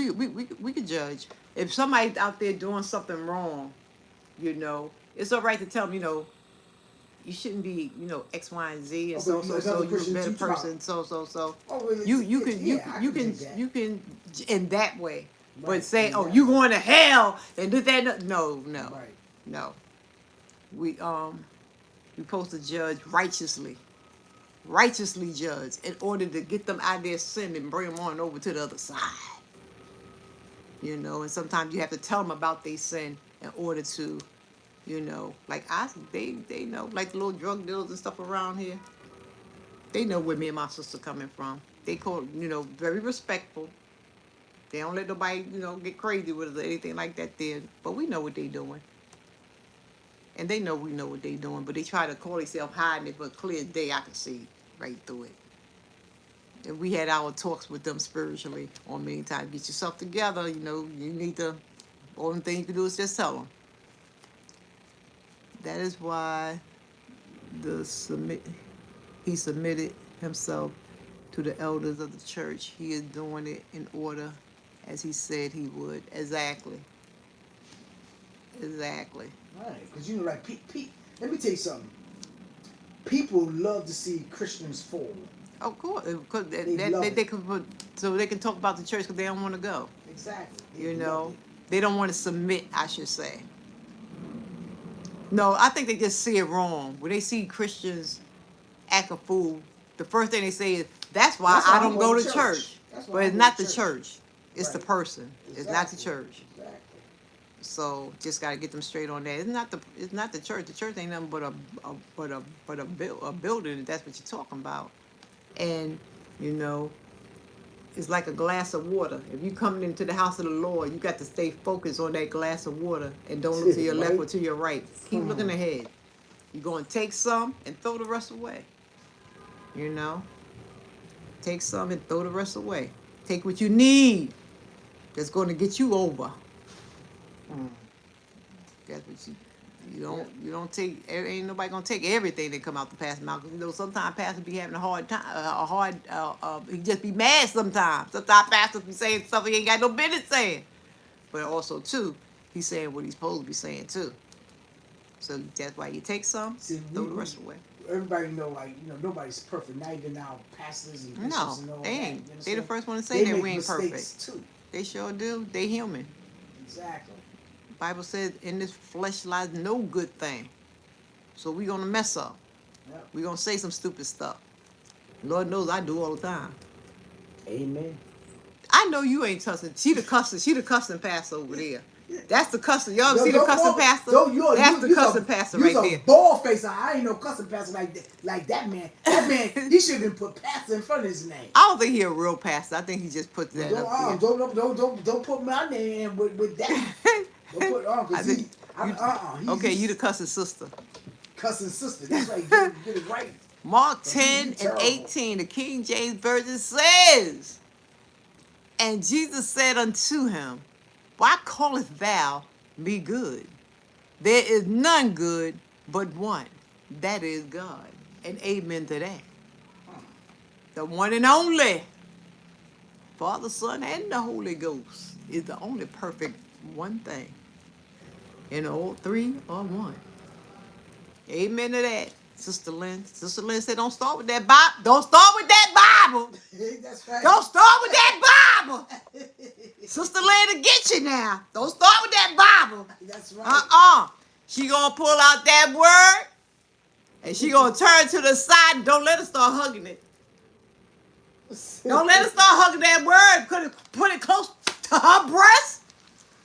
we can judge. If somebody's out there doing something wrong, you know, it's all right to tell them, you know, you shouldn't be, you know, X, Y, and Z, and Oh, so but you're a Christian better teach about- person, so. Oh, well, You take that. can in that way, but Right, say, in oh, that you way. going to hell and do that? No. Right. No. We supposed to judge righteously judge in order to get them out of their sin and bring them on over to the other side. You know, and sometimes you have to tell them about their sin in order to, you know, like they know, like the little drug dealers and stuff around here. They know where me and my sister coming from. They call, you know, very respectful. They don't let nobody, you know, get crazy with us or anything like that there. But we know what they doing. And they know we know what they doing. But they try to call themselves hiding it, but clear day I can see right through it. And we had our talks with them spiritually on many times. Get yourself together, you know, you need to, only thing you can do is just tell them. That is why he submitted himself to the elders of the church. He is doing it in order as he said he would. Exactly. Right, because you know, like, let me tell you something. People love to see Christians fall. Of course, because love they can put, so they can talk about the church because they don't want to go. Exactly. You They know, love it. they don't want to submit, I should say. No, I think they just see it wrong. When they see Christians act a fool, the first thing they say is, that's why I don't go to church. That's why But I it's go not to the church. It's the Right. person. It's not the Exactly. church. Exactly. So just gotta get them straight on that. It's not the church. The church ain't nothing but a building. If that's what you're talking about. And you know, it's like a glass of water. If you coming into the house of the Lord, you got to stay focused on that glass of water and don't look to your left Right. or to your right. Keep looking ahead. You're gonna take some and throw the rest away. You know, take some and throw the rest away. Take what you need. That's going to get you over. That's what you don't take. Ain't nobody gonna take everything that come out the pastor mouth. 'Cause you know sometimes pastors be having a hard time. He just be mad sometimes. Sometimes pastors be saying stuff he ain't got no business saying. But also too, he's saying what he's supposed to be saying too. So that's why you take some, See, throw the rest away. Everybody know, like, you know, nobody's perfect. Not even our pastors and bishops No, and all they that. ain't. You They the understand? first one to say that make we ain't mistakes perfect. too. They sure do. They human. Exactly. The Bible says in this flesh lies no good thing. So we gonna mess up. Yep. We gonna say some stupid stuff. Lord knows I do all the time. Amen. I know you ain't cussing. She the cussing pastor over there. That's the cussing. Y'all see the cussing pastor? That's the cussing pastor right there. Bald face. I ain't no cussing pastor like that man. That man, he should have put pastor in front of his name. I don't think he a real pastor. I think he just put that up there. Don't put my name in with that. Don't put I think okay, you the cussing sister. Cussing sister. That's right. Get it right. Mark But 10 he's and terrible. 18, the King James Version says, and Jesus said unto him, why callest thou me good? There is none good but one, that is God. And amen to that. The one and only Father, Son, and the Holy Ghost is the only perfect one thing. And all three are one. Amen to that, Sister Lynn. Sister Lynn said, don't start with that Bible. Don't start with that Bible. That's right. Don't start with that Bible. Sister Lynn to get you now. Don't start with that Bible. That's right. She gonna pull out that word and she gonna turn to the side and don't let her start hugging it. Don't let her start hugging that word. Put it close to her breast.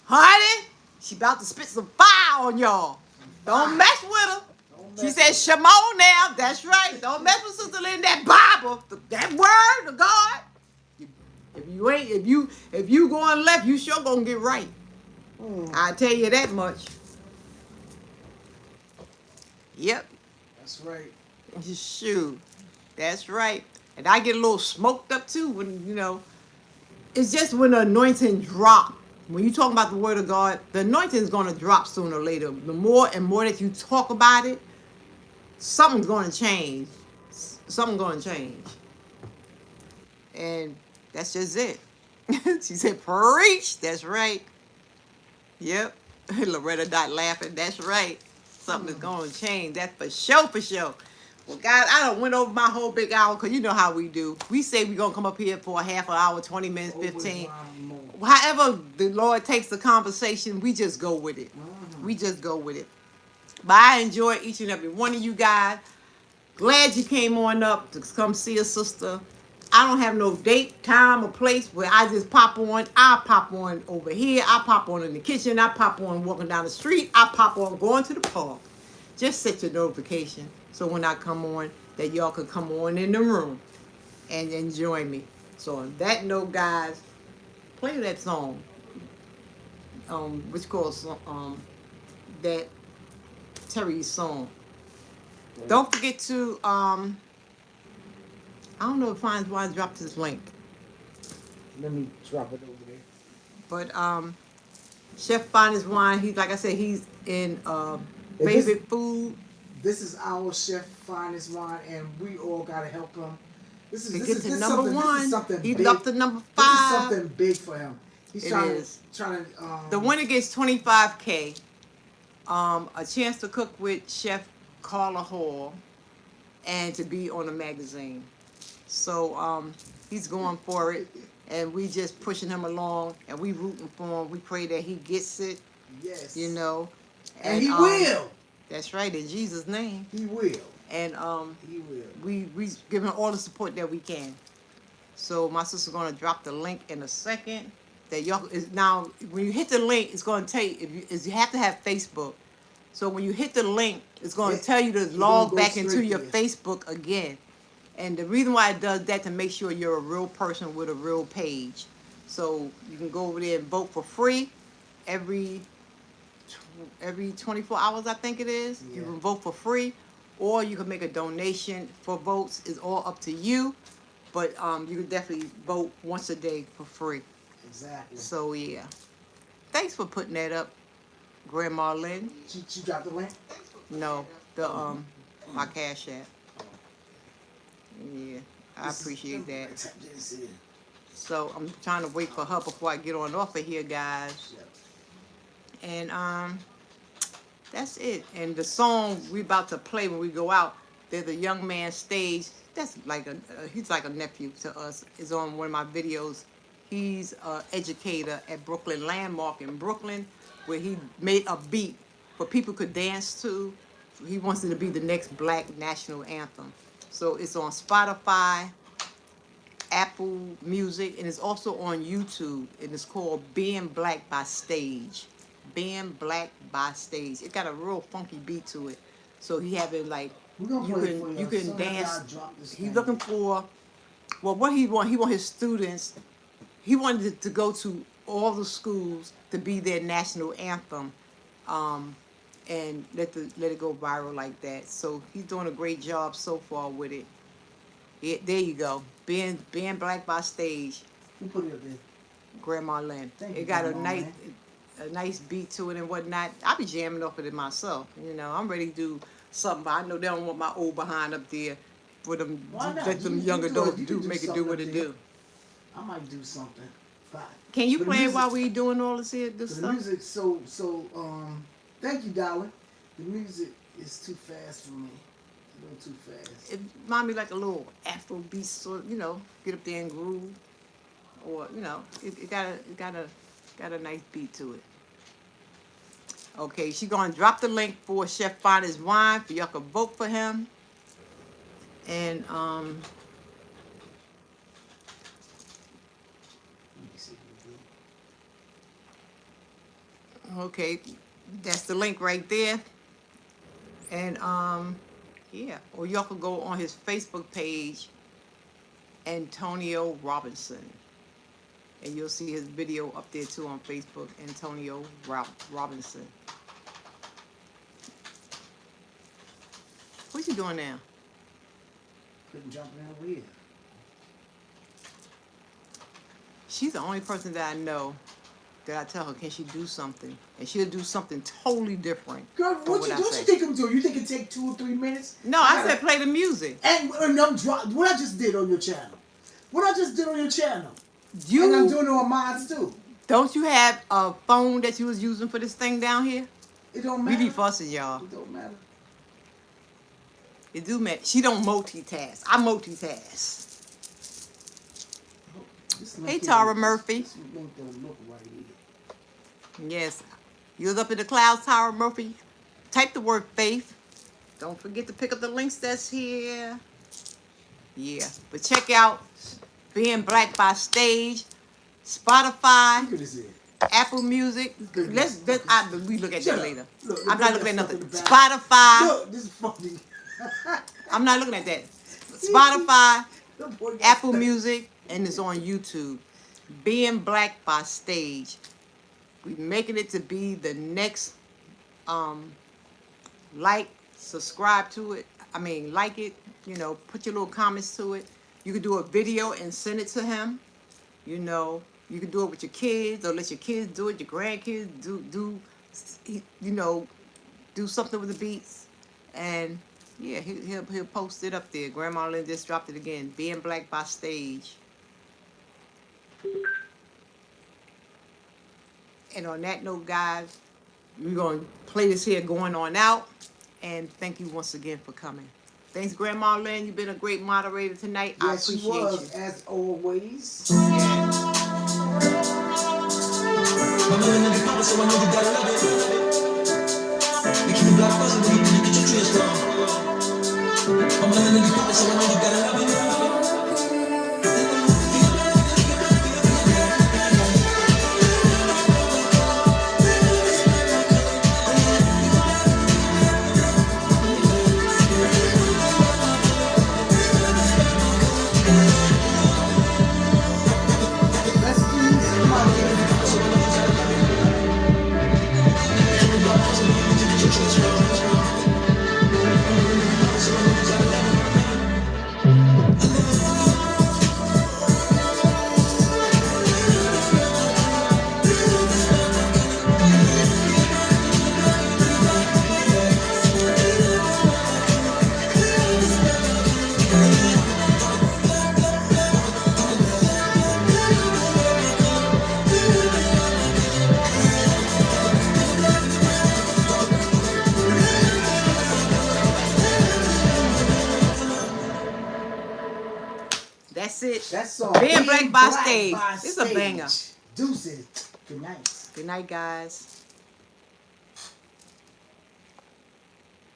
Honey, she about to spit some fire on y'all. Don't mess with her. She said, Shimon now. That's right. Don't mess with Sister Lynn. That Bible, that word of God. If you going left, you sure gonna get right. I tell you that much. Yep. That's right. Shoot. That's right. And I get a little smoked up too when, you know, it's just when the anointing drop. When you talk about the word of God, the anointing is going to drop sooner or later. The more and more that you talk about it, something's going to change. Something's going to change. And that's just it. She said, preach. That's right. Yep. Loretta not laughing. That's right. Something is going to change. That's for sure, for sure. Well, guys, I done went over my whole big hour because you know how we do. We say we're going to come up here for a half an hour, 20 minutes, 15. However the Lord takes the conversation, we just go with it. We just go with it. But I enjoy each and every one of you guys. Glad you came on up to come see a sister. I don't have no date, time, or place where I just pop on. I pop on over here. I pop on in the kitchen. I pop on walking down the street. I pop on going to the park. Just set your notification so when I come on, that y'all can come on in the room and enjoy me. So on that note, guys, play that song. Which calls that Terry's song. Don't forget to I don't know if Fines why I dropped this link. Let me drop it over there. But Chef Finest Wine, he's like I said, he's in favorite food. This is our Chef Finest Wine, and we all gotta help him. This To is get this to is number something, one. This is something He's big. up to number This 5. is something big for him. He's It trying is. to The winner gets $25K. A chance to cook with Chef Carla Hall, and to be on a magazine. So he's going for it, and we just pushing him along, and we rooting for him. We pray that he gets it. Yes. You know. And he will. That's right, in Jesus' name. He will. And he will. we give him all the support that we can. So my sister's gonna drop the link in a second. That y'all is now when you hit the link, it's gonna tell you if you have to have Facebook. So when you hit the link, it's gonna tell you to log back into your Facebook again. And the reason why it does that to make sure you're a real person with a real page. So you can go over there and vote for free every 24 hours, I think it is. Yeah. You can vote for free, or you can make a donation for votes. It's all up to you, but you can definitely vote once a day for free. Exactly. So yeah, thanks for putting that up, Grandma Lynn. She dropped the link. No, the my Cash App. Yeah, I appreciate that. So I'm trying to wait for her before I get on off of here, guys. And that's it. And the song we about to play when we go out, there's a young man stage. That's like he's like a nephew to us. Is on one of my videos. He's an educator at Brooklyn Landmark in Brooklyn, where he made a beat for people could dance to. He wants it to be the next Black national anthem. So it's on Spotify, Apple Music, and it's also on YouTube. And it's called Being Black by Stage. Being Black by Stage. It got a real funky beat to it. So he having like you can dance. He's looking for what he want. He want his students. He wanted to go to all the schools to be their national anthem, and let it go viral like that. So he's doing a great job so far with it. Yeah, there you go. Being Black by Stage. Who put it up there? Grandma Lynn. Thank It you, got Grandma a nice beat to it and whatnot. I be jamming off of it myself. You know, I'm ready to do something, but I know they don't want my old behind up there for them. Why not? Let them You young can adults you can make it do something what up it there. do. I might do something. But Can you the play it music- while we doing all this The stuff? music, thank you, darling. The music is too fast for me. A little too fast. It remind me like a little Afro beat, sort you know, get up there and groove, or you know, it got a nice beat to it. Okay, she gonna drop the link for Chef Finest Wine for y'all can vote for him, and okay, that's the link right there, and yeah, or y'all can go on his Facebook page, Antonio Robinson. And you'll see his video up there too on Facebook, Antonio Robinson. What you doing now? Couldn't jump in the wheel. She's the only person that I know that I tell her, can she do something? And she'll do something totally different. Girl, from what you say. think I'm doing? You think it take 2 or 3 minutes? No, I said play the music. And I'm what I just did on your channel. What I just did on your channel. You, and I'm doing it on mine too. Don't you have a phone that you was using for this thing down here? It don't We matter. be fussing, y'all. It don't matter. It do matter. She don't multitask. I multitask. Hey, Tara Murphy. This link don't look right here. Yes. You was up in the clouds, Tara Murphy. Type the word faith. Don't forget to pick up the links that's here. Yeah. But check out Being Black by Stage, Spotify, Look at this here. Apple Music. We look at that later. Look, I'm not looking at stuff nothing. in the back. Spotify. Look, this is funny. I'm not looking at that. Spotify, That boy got Apple stuff. Music, and it's on YouTube. Being Black by Stage. We're making it to be the next like, subscribe to it. I mean, like it, you know, put your little comments to it. You can do a video and send it to him. You know, you can do it with your kids or let your kids do it, your grandkids do something with the beats. And yeah, he'll post it up there. Grandma Lynn just dropped it again. Being Black by Stage. And on that note, guys, we're going to play this here going on out. And thank you once again for coming. Thanks, Grandma Lynn. You've been a great moderator tonight. Yes, I she appreciate was, you. as always. Yeah. My melanin is poppin', so I know you gotta love it. You keep the block buzzing when you get your trees from. My melanin is poppin', so I know you gotta love it. Let's do this. Come on, baby. That's it. That's all. Being Black by Stage. It's a Stage. banger. Deuces. Good night. Good night, guys.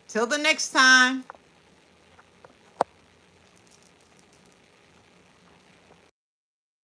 Till the next time.